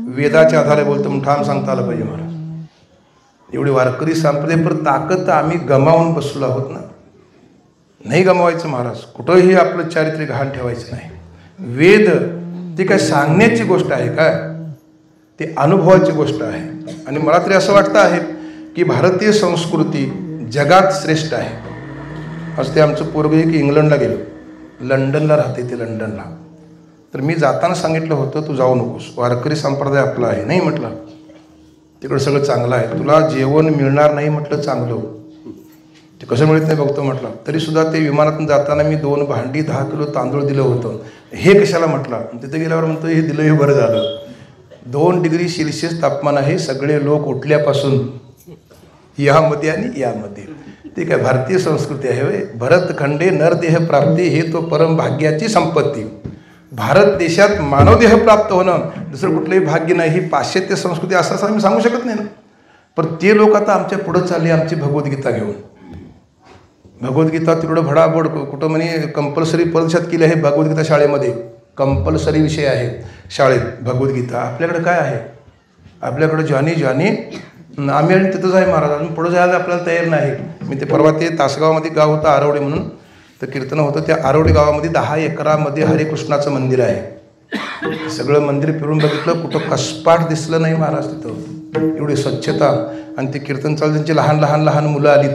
वेदाच्या आधारे बोलतो म्हणून ठाम सांगता आलं पाहिजे महाराज. एवढी वारकरी संप्रदाय पर ताकद आम्ही गमावून बसलो आहोत ना. नाही गमावायचं महाराज. कुठंही आपलं चारित्र्य घाण ठेवायचं नाही. वेद ते काय सांगण्याची गोष्ट आहे काय? ते अनुभवाची गोष्ट आहे. आणि मला तरी असं वाटतं आहे की भारतीय संस्कृती जगात श्रेष्ठ आहे. आज ते आमचं पोरगं एक इंग्लंडला गेलं, लंडनला राहते ते लंडनला. तर मी जाताना सांगितलं होतं तू जाऊ नकोस, वारकरी संप्रदाय आपला आहे. नाही म्हटलं, तिकडं सगळं चांगलं आहे, तुला जेवण मिळणार नाही म्हटलं. चांगलं ते कसं मिळत नाही बघतो म्हटलं. तरीसुद्धा ते विमानातून जाताना मी 2 भांडी 10 किलो तांदूळ दिलं होतं. हे कशाला म्हटलं. तिथे गेल्यावर म्हणतो हे दिलं हे बरं झालं. 2 डिग्री सेल्सिअस तापमान आहे. सगळे लोक उठल्यापासून यामध्ये आणि यामध्ये. ते काय भारतीय संस्कृती आहे होय. भरतखंडे नरदेह प्राप्ती हे तो परम भाग्याची संपत्ती. भारत देशात मानवदेह प्राप्त होणं दुसरं कुठलंही भाग्य नाही. ही पाश्चात्य संस्कृती असं आम्ही सांगू शकत नाही ना. पण ते लोक आता आमच्या पुढं चालले आमची भगवद्गीता घेऊन. भगवद्गीता तिकडं भडाभड कुठं म्हणे कंपल्सरी परीक्षात केली आहे. भगवद्गीता शाळेमध्ये कंपल्सरी विषय आहे शाळेत भगवद्गीता. आपल्याकडे काय आहे? आपल्याकडे ज्वानी आम्ही आणि तिथंच आहे महाराज. अजून पुढं जायला आपल्याला तयार नाही. मी ते परवा ते तासगावमध्ये गाव होतं आरवडे म्हणून, तर कीर्तन होतं. त्या आरवडे गावामध्ये 10 एकरामध्ये हरिकृष्णाचं मंदिर आहे. सगळं मंदिर फिरून बघितलं, कुठं कसपाट दिसलं नाही महाराज तिथं. एवढी स्वच्छता. आणि ते कीर्तन चालू त्यांची लहान मुलं आली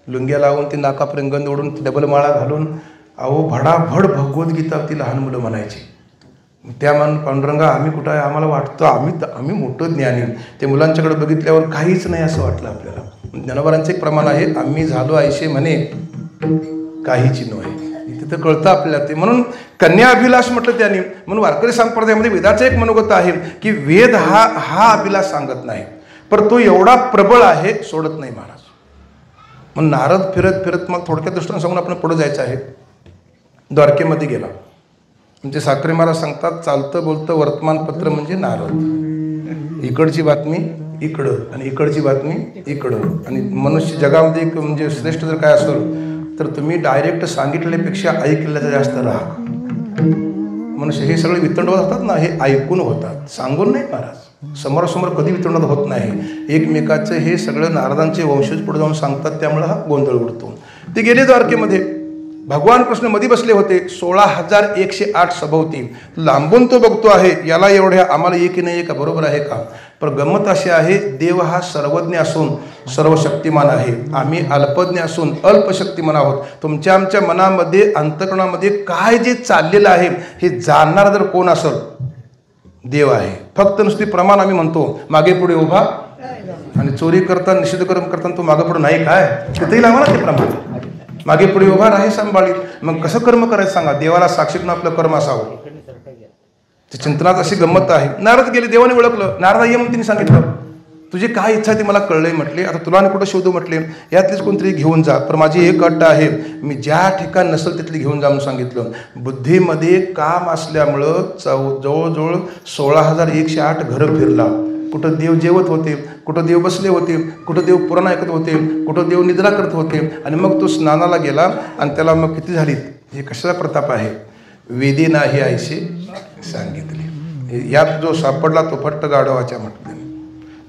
लुंग्या लावून, ती नाकापर्यंत गंध ओढून, डबल माळा घालून. अहो भडाभड भगवद्गीता ती लहान मुलं म्हणायची. त्या पांडुरंगा आम्ही कुठं आहे? आम्हाला वाटतं आम्ही मोठं ज्ञानी. ते मुलांच्याकडे बघितल्यावर काहीच नाही असं वाटलं आपल्याला. ज्ञानोबारांचं एक प्रमाण आहे, आम्ही झालो ऐशे म्हणे काहीची नव्हे. तिथं कळतं आपल्याला ते. म्हणून कन्या अभिलाष म्हटलं त्यांनी. म्हणून वारकरी संप्रदायामध्ये वेदाचं एक मनोगत आहे की वेद हा अभिलाष सांगत नाही, पण तो एवढा प्रबळ आहे सोडत नाही महाराज. मग नारद फिरत मग थोडक्यात दृष्टीने सांगून आपण पुढे जायचं आहे. द्वारकेमध्ये गेला म्हणजे साखरे महाराज सांगतात, चालतं बोलतं वर्तमानपत्र म्हणजे नारद. इकडची बातमी इकडं आणि इकडची बातमी इकडं. आणि मनुष्य जगामध्ये एक म्हणजे श्रेष्ठ जर काय असेल तर तुम्ही डायरेक्ट सांगितलेल्यापेक्षा ऐकलेल्याचा जास्त राहा. मनुष्य हे सगळे वितंडवत होतात ना, हे ऐकून होतात, सांगून नाही महाराज. समोरासमोर कधी वितंडवत होत नाही. एकमेकाचं हे सगळं नारदांचे वंशज पुढे जाऊन सांगतात, त्यामुळे हा गोंधळ उडतो. ते गेले द्वारकेमध्ये. भगवान कृष्ण मध्ये बसले होते. 16,108 सभोवती लांबून तो बघतो आहे, याला एवढ्या आम्हाला एक नाही का, बरोबर आहे का. पण गंमत अशी आहे, देव हा सर्वज्ञ असून सर्वशक्तिमान आहे. आम्ही अल्पज्ञ असून अल्पशक्तिमान आहोत. तुमच्या आमच्या मनामध्ये अंतःकरणामध्ये काय जे चाललेलं आहे हे जाणणार जर कोण असेल, देव आहे. फक्त नुसती प्रमाण आम्ही म्हणतो, मागे पुढे उभा, आणि चोरी करताना निषेध कर्म करताना तो मागे पुढे नाही काय, तिथेही लावा ना ते प्रमाण. मागे पुढे उभा राही सांभाळीत. मग कसं कर्म करायचं सांगा. देवाला साक्षी करून आपलं कर्म असावं. ते चिंतनात अशी गंमत आहे. नारद गेले, देवाने ओळखलं. नारदा ये म्हणून तिने सांगितलं, तुझी काय इच्छा ते मला कळलंय म्हटले. आता तुला आणि कुठं शोधू म्हटले, यातलीच कोणतरी घेऊन जा. पण माझी एक अट आहे, मी ज्या ठिकाणी नसेल तिथली घेऊन जा म्हणून सांगितलं. बुद्धीमध्ये काम असल्यामुळं जवळजवळ 16,108 घरं फिरला. कुठं देव जेवत होते, कुठं देव बसले होते, कुठं देव पुराण ऐकत होते, कुठं देव निद्रा करत होते. आणि मग तो स्नानाला गेला आणि त्याला मग किती झाली, हे कशाचा प्रताप आहे. वेदी नाही ऐशी सांगितले. यात जो सापडला तो फट्ट गाढवाच्या म्हटले.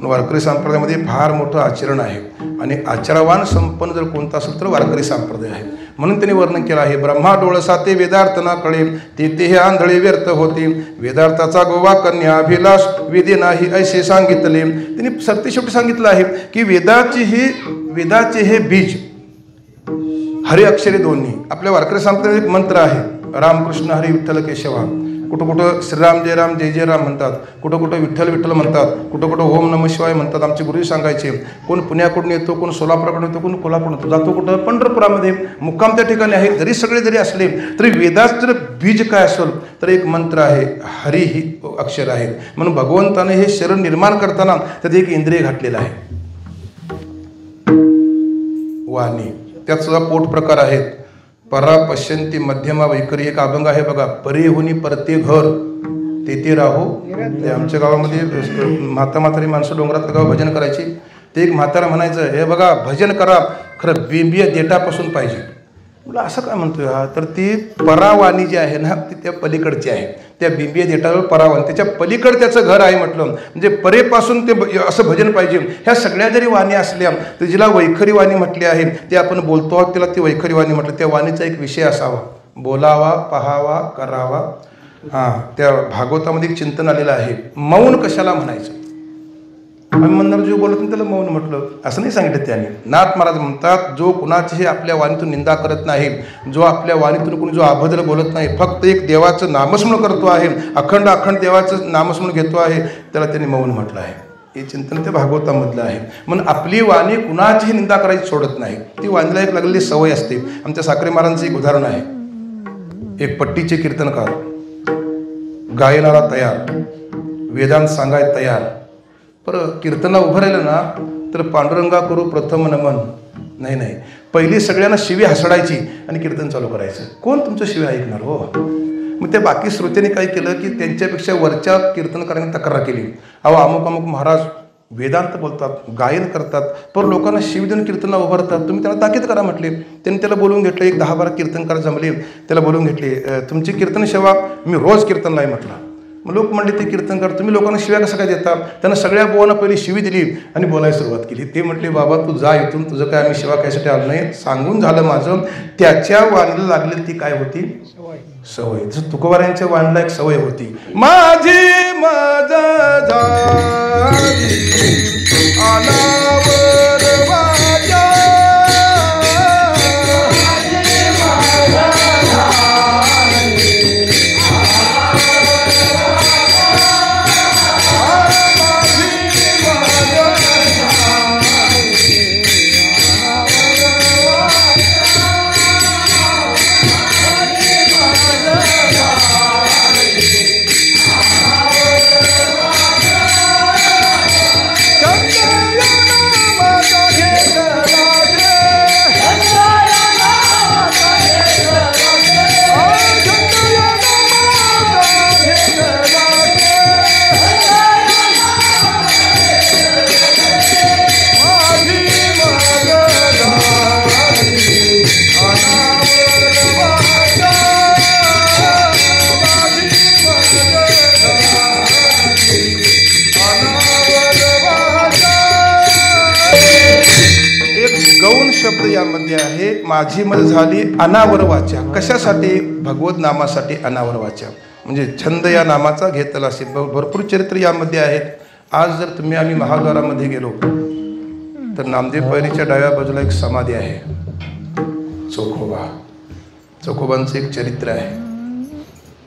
वारकरी संप्रदायामध्ये फार मोठं आचरण आहे आणि आचरवान संपन्न जर कोणता असेल तर वारकरी संप्रदाय आहे. म्हणून त्यांनी वर्णन केलं आहे, ब्रह्मा डोळसा ते वेदार्थ ना कळे, ते हे आंधळे व्यर्थ होते. वेदार्थाचा गोवा कन्या अभिलाष, वेदे नाही ऐसे सांगितले. त्यांनी सत्य शेवटी सांगितलं आहे की वेदाचे हे बीज, हरी अक्षरे दोन्ही. आपल्या वारकरी संप्रदायात एक मंत्र आहे, रामकृष्ण हरी विठ्ठल केशवा. कुठं कुठं श्रीराम जय राम जय जय राम म्हणतात, कुठं कुठं विठ्ठल विठ्ठल म्हणतात, कुठं कुठं ओम नमः शिवाय म्हणतात. आमचे गुरुजी सांगायचे, कोण पुण्याकडून येतो, कोण सोलापूरकडून येतो, कोण कोल्हापूरकडून येतो, जातो कुठं पंढरपुरामध्ये, मुक्काम त्या ठिकाणी आहे. जरी सगळे जरी असले तरी वेदात जर बीज काय असेल तर एक मंत्र आहे, हरी ही अक्षर आहे. म्हणून भगवंताने हे शरीर निर्माण करताना त्यात एक इंद्रिय घातलेलं आहे, वाणी. त्यात सुद्धा पोट प्रकार आहेत. परा पश्यंती मध्यमा वैखरी एक अभंग आहे बघा, परे होनी परते घर तेथे राहो. ते आमच्या गावामध्ये म्हातारी माणसं डोंगरात गाव भजन करायची. ते एक म्हातारा म्हणायचं, हे बघा भजन करा, खरं बिंबिया देठापासून पाहिजे. मला असं काय म्हणतोय हा, तर ती परावाणी जी आहे ना, ती त्या पलीकडची आहे. त्या बिंबिया देठावर परावाणी, त्याच्या पलीकडे त्याचं घर आहे म्हटलं. म्हणजे परेपासून ते असं भजन पाहिजे. ह्या सगळ्या जरी वाणी असल्या तर जिला वैखरी वाणी म्हटली आहे, ते आपण बोलतो आहोत त्याला ती वैखरी वाणी म्हटलं. त्या वाणीचा एक विषय असावा, बोलावा, पाहावा, करावा. हां, त्या भागवतामध्ये एक चिंतन आलेलं आहे, मौन कशाला म्हणायचं. आम्ही म्हणणार जो बोलत नाही त्याला मौन म्हटलं, असं नाही सांगितलं त्यांनी. नाथ महाराज म्हणतात, जो कुणाचीही आपल्या वाणीतून निंदा करत नाही, जो आपल्या वाणीतून कोणी जो अभद्र बोलत नाही, फक्त एक देवाचं नामस्मरण करतो आहे, अखंड देवाचं नामस्मरण घेतो आहे, त्याला त्यांनी मौन म्हटलं आहे. हे चिंतन ते भागवतामधलं आहे. म्हणून आपली वाणी कुणाचीही निंदा करायची सोडत नाही. ती वाणीला एक लागलेली सवय असते. आमच्या साखरे महाराजांचं एक उदाहरण आहे. एक पट्टीचे कीर्तनकार, गायनाला तयार, वेदांत सांगाय तयार. बरं, कीर्तनला उभं राहिलं ना तर पांडुरंगा करू प्रथम नमन, नाही, पहिली सगळ्यांना शिवी हसडायची आणि कीर्तन चालू करायचं. कोण तुमचं शिवी ऐकणार हो. मग त्या बाकी श्रोत्यांनी काय केलं की त्यांच्यापेक्षा वरच्या कीर्तनकारांनी तक्रार केली, अहो अमुक महाराज वेदांत बोलतात, गायन करतात, पण लोकांना शिवी देऊन कीर्तनला उभारतात, तुम्ही त्याला ताकीद करा म्हटले. त्यांनी त्याला बोलवून घेतलं. एक 10-12 कीर्तनकार जमले, त्याला बोलवून घेतले. तुमची कीर्तन सेवा मी रोज कीर्तनला आहे म्हटलं. मग लोक म्हणले, ते कीर्तनकार तुम्ही लोकांना शिव्या कसं काय देता. त्यांना सगळ्या बोवांना पहिली शिवी दिली आणि बोलायला सुरुवात केली. ते म्हटले, बाबा तू जा इथून, तुझं काय आम्ही शिवा कायसाठी आलो नाही. सांगून झालं माझं. त्याच्या वाणीला लागलेली ती काय होती, सवय. जसं तुकोबारायांच्या वाणीला एक सवय होती, माझी माझा झाली अनावर वाजा. गौण शब्द यामध्ये आहे. माझी मज झाली अनावर वाचा. कशासाठी? भगवत नामासाठी अनावर वाचा, म्हणजे छंद या नामाचा घेतला असेल. भरपूर चरित्र यामध्ये आहेत. आज जर तुम्ही आम्ही महाद्वारामध्ये गेलो तर नामदेव पैरीच्या डाव्या बाजूला एक समाधी आहे, चोखोबा. चोखोबांचं एक चरित्र आहे.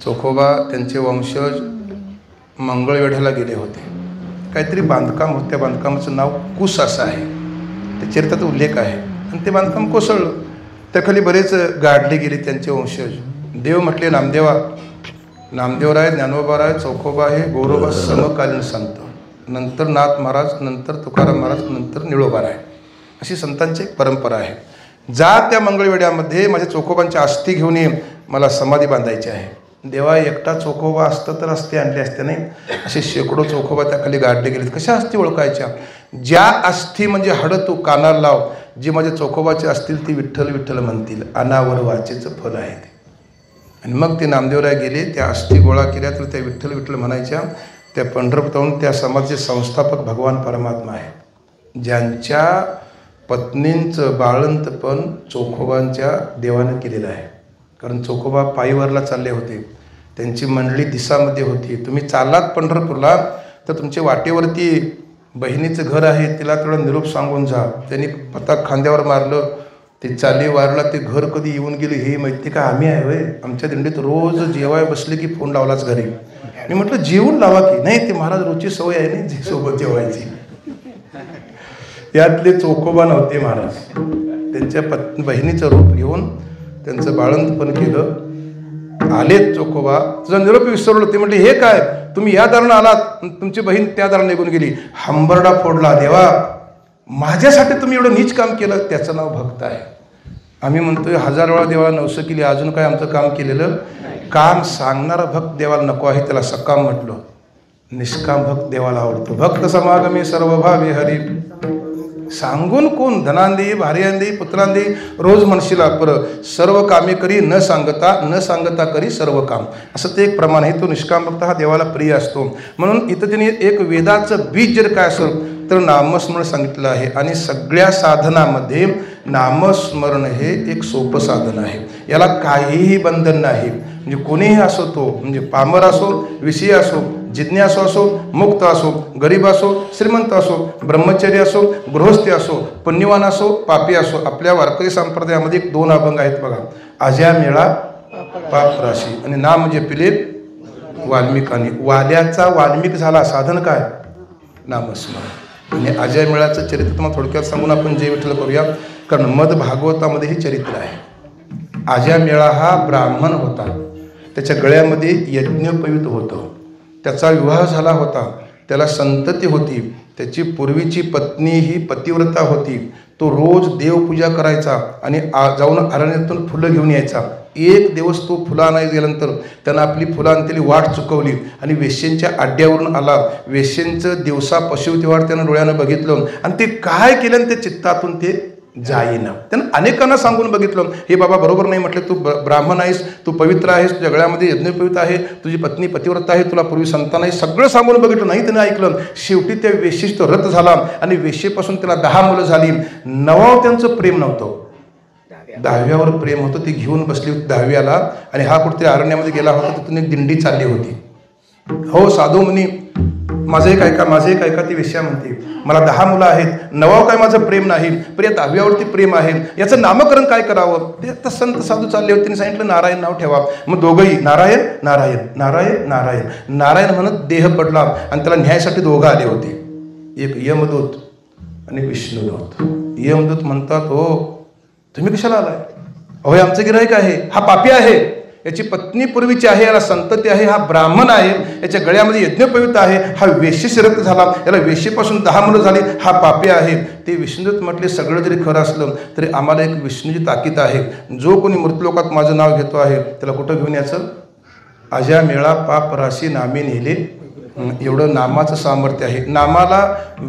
चोखोबा त्यांचे वंशज मंगळवेढ्याला गेले होते. काहीतरी बांधकाम होतं, त्या बांधकामाचं नाव कुस असं आहे. त्या चरित्राचा उल्लेख आहे. आणि ते बांधकाम कोसळलं. त्याखाली बरेच गाडले गेले त्यांचे वंशज. देव म्हटले, नामदेवराय, ज्ञानोबाराय, चोखोबा आहे, गौरोबा समकालीन संत. नंतर नाथ महाराज, नंतर तुकाराम महाराज, नंतर निळोबाराय, अशी संतांची एक परंपरा आहे. जा त्या मंगळवेढ्यामध्ये माझ्या चोखोबांची अस्थी घेऊन ये, मला समाधी बांधायची आहे. देवा, एकटा चोखोबा असतं तर अस्थी आणली असते, नाही. असे शेकडो चोखोबा त्याखाली गाडले गेले. कशा अस्थी ओळखायच्या? ज्या अस्थी म्हणजे हाडं तू कानाला लाव, जे माझ्या चोखोबाचे असतील ती विठ्ठल विठ्ठल म्हणतील. अनावर वाचेचं फल आहे ते. आणि मग ते नामदेवराय गेले, त्या अस्थी गोळा केल्या तर त्या विठ्ठल विठ्ठल म्हणायच्या. त्या पंढरपुराहून त्या समाजाचे संस्थापक भगवान परमात्मा आहेत, ज्यांच्या पत्नींचं बाळंतपण चोखोबांच्या देवानं केलेलं आहे. कारण चोखोबा पायीवरला चालले होते, त्यांची मंडळी दिसामध्ये होती. तुम्ही चाललात पंढरपूरला तर तुमच्या वाटेवरती बहिणीचं घर आहे, तिला थोडा निरोप सांगून जा. त्यांनी पताक खांद्यावर मारलं, ते चाली वारला, ते घर कधी येऊन गेले हे माहिती का? आम्ही आहे होय, आमच्या दिंडीत रोज जेवाय बसले की फोन लावलाच घरी. मी म्हटलं जेवून लावा की. नाही, ते महाराज रोजची सवय आहे नाही जे सोबत जेवायची. यातले चोखोबा नव्हते महाराज. त्यांच्या बहिणीचं रूप घेऊन त्यांचं बाळंतपण केलं. आलेत चोखोबा, तुझा निरोप विसरलो. ते म्हटले, हे काय, तुम्ही या दारानं आलात, तुमची बहीण त्या दारानं निघून गेली. हंबरडा फोडला. देवा, माझ्यासाठी तुम्ही एवढं नीच काम केलं, त्याचं नाव भक्त आहे. आम्ही म्हणतोय 1000 वेळा देवाला नवसं केली, अजून काय आमचं काम केलेलं? काम सांगणारा भक्त देवाला नको आहे, त्याला सकाम म्हटलं. निष्काम भक्त देवाला आवडतो. भक्त समागमे सर्व भावे हरी. सांगून कोण? धनांदे, भार्यांदे, पुत्रांदे, रोज म्हणशीला पर सर्व कामे करी न सांगता करी सर्व काम, असं ते एक प्रमाण आहे. तो निष्काम भक्त हा देवाला प्रिय असतो. म्हणून इथं त्यांनी एक वेदाचं बीज जर काय असेल तर नामस्मरण सांगितलं आहे. आणि सगळ्या साधनामध्ये नामस्मरण हे एक सोपं साधन आहे. याला काहीही बंधन नाही. म्हणजे कोणीही असो, तो म्हणजे पामर असो, विषयी असो, जिज्ञासू असो, मुक्त असो, गरीब असो, श्रीमंत असो, ब्रह्मचारी असो, गृहस्थी असो, पुण्यवान असो, पापी असो. आपल्या वारकरी संप्रदायामध्ये 2 अभंग आहेत बघा. आज्या मेळा पाप राशी आणि नाम जपिले वाल्मिकांनी. वाल्याचा वाल्मिक झाला. साधन काय? नामस्मरण. आणि अजय मेळाचं चरित्र तुम्हाला थोडक्यात सांगून आपण जय विठ्ठल करूया. कारण मद भागवतामध्ये हे चरित्र आहे. अजय मेळा हा ब्राह्मण होता. त्याच्या गळ्यामध्ये यज्ञोपवीत होतं. त्याचा विवाह झाला होता. त्याला संतती होती. त्याची पूर्वीची पत्नी ही पतिव्रता होती. तो रोज देवपूजा करायचा आणि जाऊन अरण्यातून फुलं घेऊन यायचा. एक दिवस तो फुलं आणायला गेल्यानंतर त्यानं आपली फुलं आणलेली वाट चुकवली आणि वेश्यांच्या आड्यावरून आला. वेश्यांचं दिवसा पशुतिवार त्यानं डोळ्यानं बघितलं आणि ते काय केलं आणि ते चित्तातून ते जाईना. त्यानं अनेकांना सांगून बघितलं, हे बाबा बरोबर नाही. म्हटलं, तू ब्राह्मण आहेस, तू पवित्र आहेस, तुझ्या गळ्यामध्ये यज्ञोपवीत आहे, तुझी पत्नी पतिव्रता आहे, तुला पूर्वी संतान आहे, सगळं सांगून बघितलं, नाही त्याने ऐकलं. शेवटी त्या वेश्येशी तो रत झाला आणि वेश्येपासून त्याला 10 मुलं झाली. 9वावं त्यांचं प्रेम नव्हतं, 10व्यावर प्रेम होतं. ती घेऊन बसली होती 10व्याला आणि हा कुठेतरी अरण्यामध्ये गेला होता. तिथून एक दिंडी चालली होती. हो साधू मुनी, माझं एक ऐका. ती वेश्या म्हणते, मला 10 मुलं आहेत, 9वावं काय माझं प्रेम नाही, पण या 10व्यावरती प्रेम आहे. याचं नामकरण काय करावं? ते आता संत साधू चालले होते. त्यांनी सांगितलं, नारायण नाव ठेवा. मग दोघंही नारायण नारायण नारायण नारायण नारायण म्हणत देह पडला आणि त्याला न्यायासाठी 2 आले होते. एक यमदूत आणि विष्णुदूत. यमदूत म्हणतात, हो तुम्ही कशाला आलाय? अहो आमचं गिऱ्हाईक आहे, हा पापी आहे, याची पत्नी पूर्वीची आहे, याला संतती आहे, हा ब्राह्मण आहे, याच्या गळ्यामध्ये यज्ञोपवीत आहे, हा वेश्येशी रक्त झाला, याला वेश्येपासून 10 मुलं झाली, हा पापी आहे. ते विष्णुदूत म्हटले, सगळं जरी खरं असलं तरी आम्हाला एक विष्णूची ताकीद आहे. जो कोणी मृत्यूलोकात माझं नाव घेतो आहे त्याला कुठं घेऊन याचं? अजा मेळा पाप राशी नामे नेले. एवढं नामाचं सामर्थ्य आहे. नामाला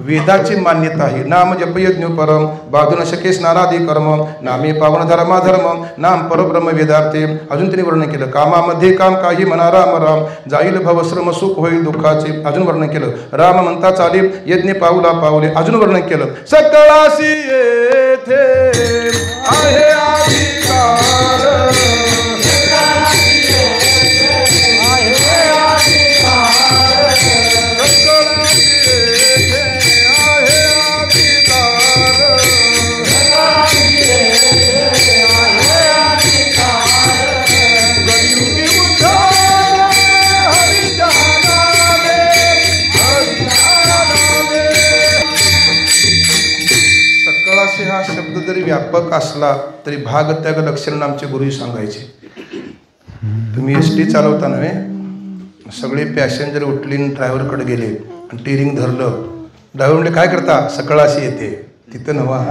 वेदाची मान्यता आहे. नाम जप यज्ञ परम बाधून शकेश नारादी कर्म नामे पावन धर्म नाम परब्रह्म वेदार्थे. अजून त्यांनी वर्णन केलं, कामामध्ये काम काही म्हणा राम राम जाईल भवश्रम सुख होईल दुःखाचे. अजून वर्णन केलं, राम म्हणता चाले यज्ञ पाऊला पावले. अजून वर्णन केलं, सकळाशी येथे सकृळाशी हा शब्द जरी व्यापक असला तरी भागत्याग लक्षण आमचे गुरुजी सांगायचे. तुम्ही एस.टी. चालवता नव्हे, सगळे पॅसेंजर उठली ड्रायव्हरकडे गेले आणि टिरिंग धरलं. ड्रायव्हर म्हणजे काय करता, सकाळाशी येते तिथं नवा.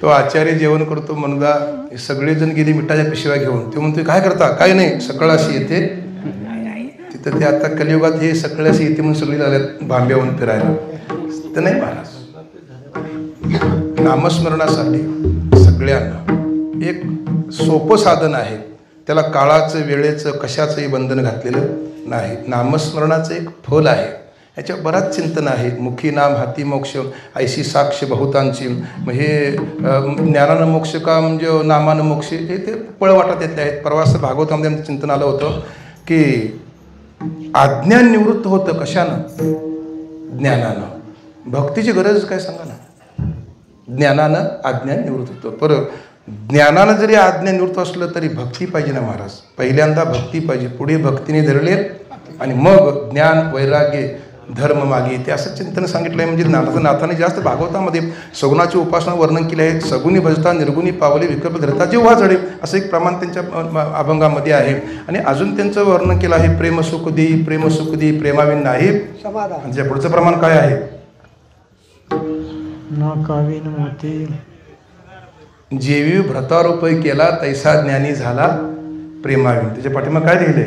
तो आचार्य जेवण करतो म्हणूदा, सगळेजण गेले मिठाच्या पिशव्या घेऊन. ते म्हणतो काय करता, काय नाही, सकाळाशी येते तिथं. ते आता कलियुगात हे सकाळाशी येते म्हणून सगळे झाल्यात भांब्याहून फिरायला. तर नाही महाराज, नामस्मरणासाठी सगळ्यांना एक सोपं साधन आहे. त्याला काळाचं वेळेचं कशाचंही बंधन घातलेलं नाही. नामस्मरणाचं एक फल आहे, याच्यावर बराच चिंतन आहे. मुखी नाम हाती मोक्ष ऐशी साक्ष बहुतांची. मग हे ज्ञानानं मोक्ष का म्हणजे नामानं मोक्ष, हे ते पळवाटात येतले आहेत. परवास भागवतामध्ये आमचं चिंतन आलं होतं की अज्ञान निवृत्त होतं कशानं, ज्ञानानं. भक्तीची गरज काय सांगा ना, ज्ञानानं अज्ञान निवृत्त होतं. पर ज्ञानानं जरी अज्ञान निवृत्त असलं तरी भक्ती पाहिजे ना महाराज. पहिल्यांदा भक्ती पाहिजे, पुढे भक्तीने धरले आणि मग ज्ञान वैराग्य धर्म मागे ते असं चिंतन सांगितलं आहे. म्हणजे नाथाने जास्त भागवतामध्ये सगुणाची उपासना वर्णन केले आहे. सगुणी भजता निर्गुणी पावले विकल्प धरता जेव्हा जडे, असं एक प्रमाण त्यांच्या अभंगामध्ये आहे. आणि अजून त्यांचं वर्णन केलं आहे, प्रेम सुख दी प्रेम सुख दी प्रेमाविन नाही समाधान. म्हणजे पुढचं प्रमाण काय आहे, न काविन मोती जेवी भ्रतारोपय केला तैसा ज्ञानी झाला प्रेमाविन. त्याच्या पाठीमाग काय लिहिले,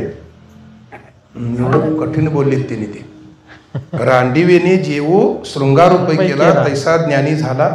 एवढं कठीण बोललीत तिने. ते रांडीवेने जेवो शृंगारोपय केला तैसा ज्ञानी झाला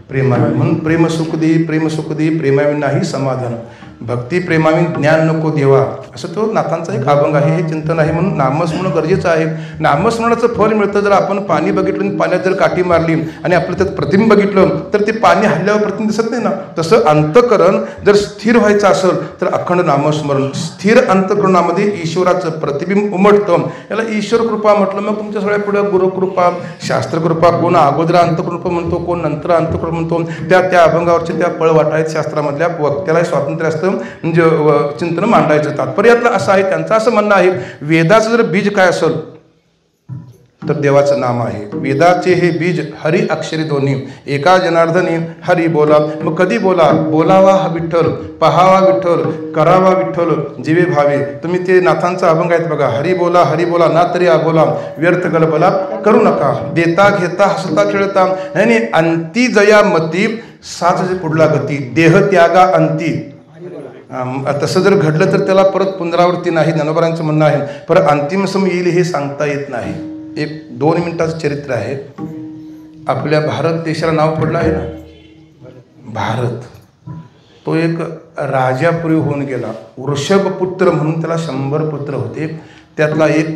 प्रेमाविन. म्हणून प्रेम सुख दे प्रेमाविन नाही समाधान. भक्ती प्रेमाविन ज्ञान नको देवा, असं तो नाथांचा एक अभंग आहे. हे चिंतन आहे. म्हणून नामस्मरण गरजेचं आहे. नामस्मरणाचं फल मिळतं. जर आपण पाणी बघितलं आणि पाण्यात जर काठी मारली आणि आपलं त्यात प्रतिबिंब बघितलं तर ते पाणी हल्ल्यावर प्रतिबिंब दिसत नाही ना. तसं अंतःकरण जर स्थिर व्हायचं असेल तर अखंड नामस्मरण, स्थिर अंतःकरणामध्ये ईश्वराचं प्रतिबिंब उमटतं. याला ईश्वर कृपा म्हटलं. मग तुमच्या सगळ्या पुढे गुरुकृपा, शास्त्रकृपा, कोण अगोदर अंतःकृपा म्हणतो, कोण नंतर अंतःकृपा म्हणतो. त्या अभंगावरचे त्या पळवाटा आहेत. शास्त्रामधल्या वक्त्याला स्वातंत्र्य असतं म्हणजे चिंतन मांडायचं. तात्पर्यातलं असं आहे, त्यांचं असं म्हणणं आहे, वेदाचं जर बीज काय असेल तर देवाचं नाम आहे. वेदाचे हे बीज हरी अक्षरी दोन्ही, एका जनार्दनी हरी बोला. मग कधी बोला, बोलावा हा विठ्ठल, पहावा विठ्ठल, करावा विठ्ठल, जीवे भावे. तुम्ही ते नाथांचा अभंग आहेत बघा, हरी बोला ना तरी अबोला, व्यर्थ गलबला करू नका, देता घेता हसता खेळता आणि अंती जया मती साच पुढला गती, देह त्यागा अंती. तसं जर घडलं तर त्याला परत पुनरावृत्ती नाही, ज्ञानोबारांचं म्हणणं आहे. परत अंतिम सम येईल हे सांगता येत नाही. एक 2 मिनिटाचं चरित्र आहे. आपल्या भारत देशाला नाव पडलं आहे ना, भारत. तो एक राजापुरी होऊन गेला. वृषभपुत्र म्हणून त्याला 100 पुत्र होते. त्यातला एक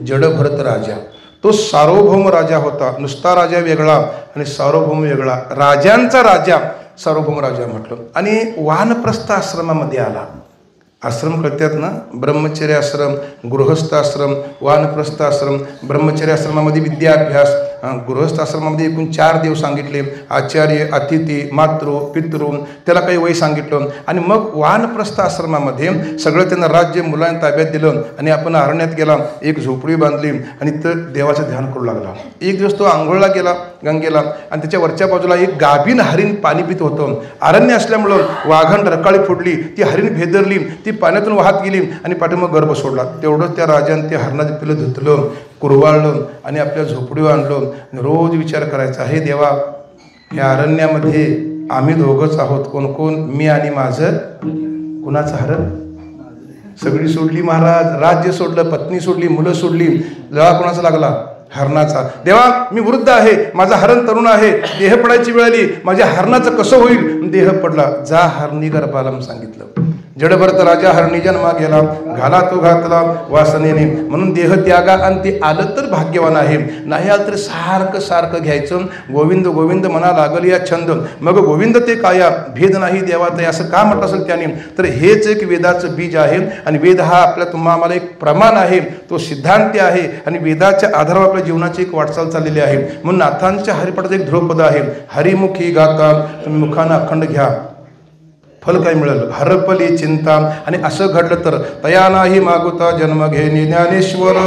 जडभरत राजा, तो सार्वभौम राजा होता. नुसता राजा वेगळा आणि सार्वभौम वेगळा. राजांचा राजा सार्वभौम राजा म्हटलं. आणि वानप्रस्थ आश्रमामध्ये आला. आश्रम कळतात ना, ब्रह्मचर्य आश्रम, गृहस्थ आश्रम, वानप्रस्थ आश्रम. ब्रह्मचर्य आश्रमामध्ये विद्याभ्यास, गृहस्थ आश्रमामध्ये एकूण 4 देव सांगितले, आचार्य, अतिथी, मातृ, पितृ, त्याला काही वय सांगितलं. आणि मग वानप्रस्थ आश्रमामध्ये सगळं त्यांना राज्य मुलांना ताब्यात दिलं आणि आपण अरण्यात गेला, एक झोपडी बांधली आणि तर देवाचं ध्यान करू लागला. एक दिवस तो आंघोळला गेला गंगेला आणि त्याच्या वरच्या बाजूला एक गाभीन हरिण पाणी पित होतं. अरण्य असल्यामुळं वाघान रकाळी फोडली, ती हरिण भेदरली, ती पाण्यातून वाहत गेली आणि पाठीमाग गर्भ सोडला. तेवढंच त्या राजाने ते हरणाचं पिलं धुतलं, कुरवाळलं आणि आपल्या झोपडीवर आणलं. रोज विचार करायचा, हे देवा, या अरण्यामध्ये आम्ही दोघंच आहोत. कोण कोण, मी आणि माझं. कुणाचं हरण? सगळी सोडली महाराज, राज्य सोडलं, पत्नी सोडली, मुलं सोडली. लळा कोणाचा लागला? हरणाचा. देवा, मी वृद्ध आहे, माझा हरण तरुण आहे, देह पडायची वेळ आली, माझ्या हरणाचं कसं होईल? देह पडला, जा हरणी गर्भाला सांगितलं. जडभरत राजा हरणी जन्मा गेला, घाला तो घातला वासनेने. म्हणून देह त्यागा आणि ते आलं तर भाग्यवान आहे, नाही आलं तर सारखं सारखं घ्यायचं. गोविंद गोविंद म्हणा लागल या छंद, मग गोविंद ते काया भेद नाही देवात, असं का म्हटलं असेल त्याने. तर हेच एक वेदाचं बीज आहे. आणि वेद हा आपल्या आम्हाला एक प्रमाण आहे, तो सिद्धांत आहे. आणि वेदाच्या आधारावर आपल्या जीवनाची एक वाटचाल चाललेली आहे. म्हणून नाथांच्या हरिपाठाचं एक ध्रुवपद आहे, हरिमुखी गाता. तुम्ही मुखानं अखंड घ्या, फल काय मिळेल? हरपली चिंता. आणि असं घडलं तर तया नाही मागुता जन्म घेणे ज्ञानेश्वर.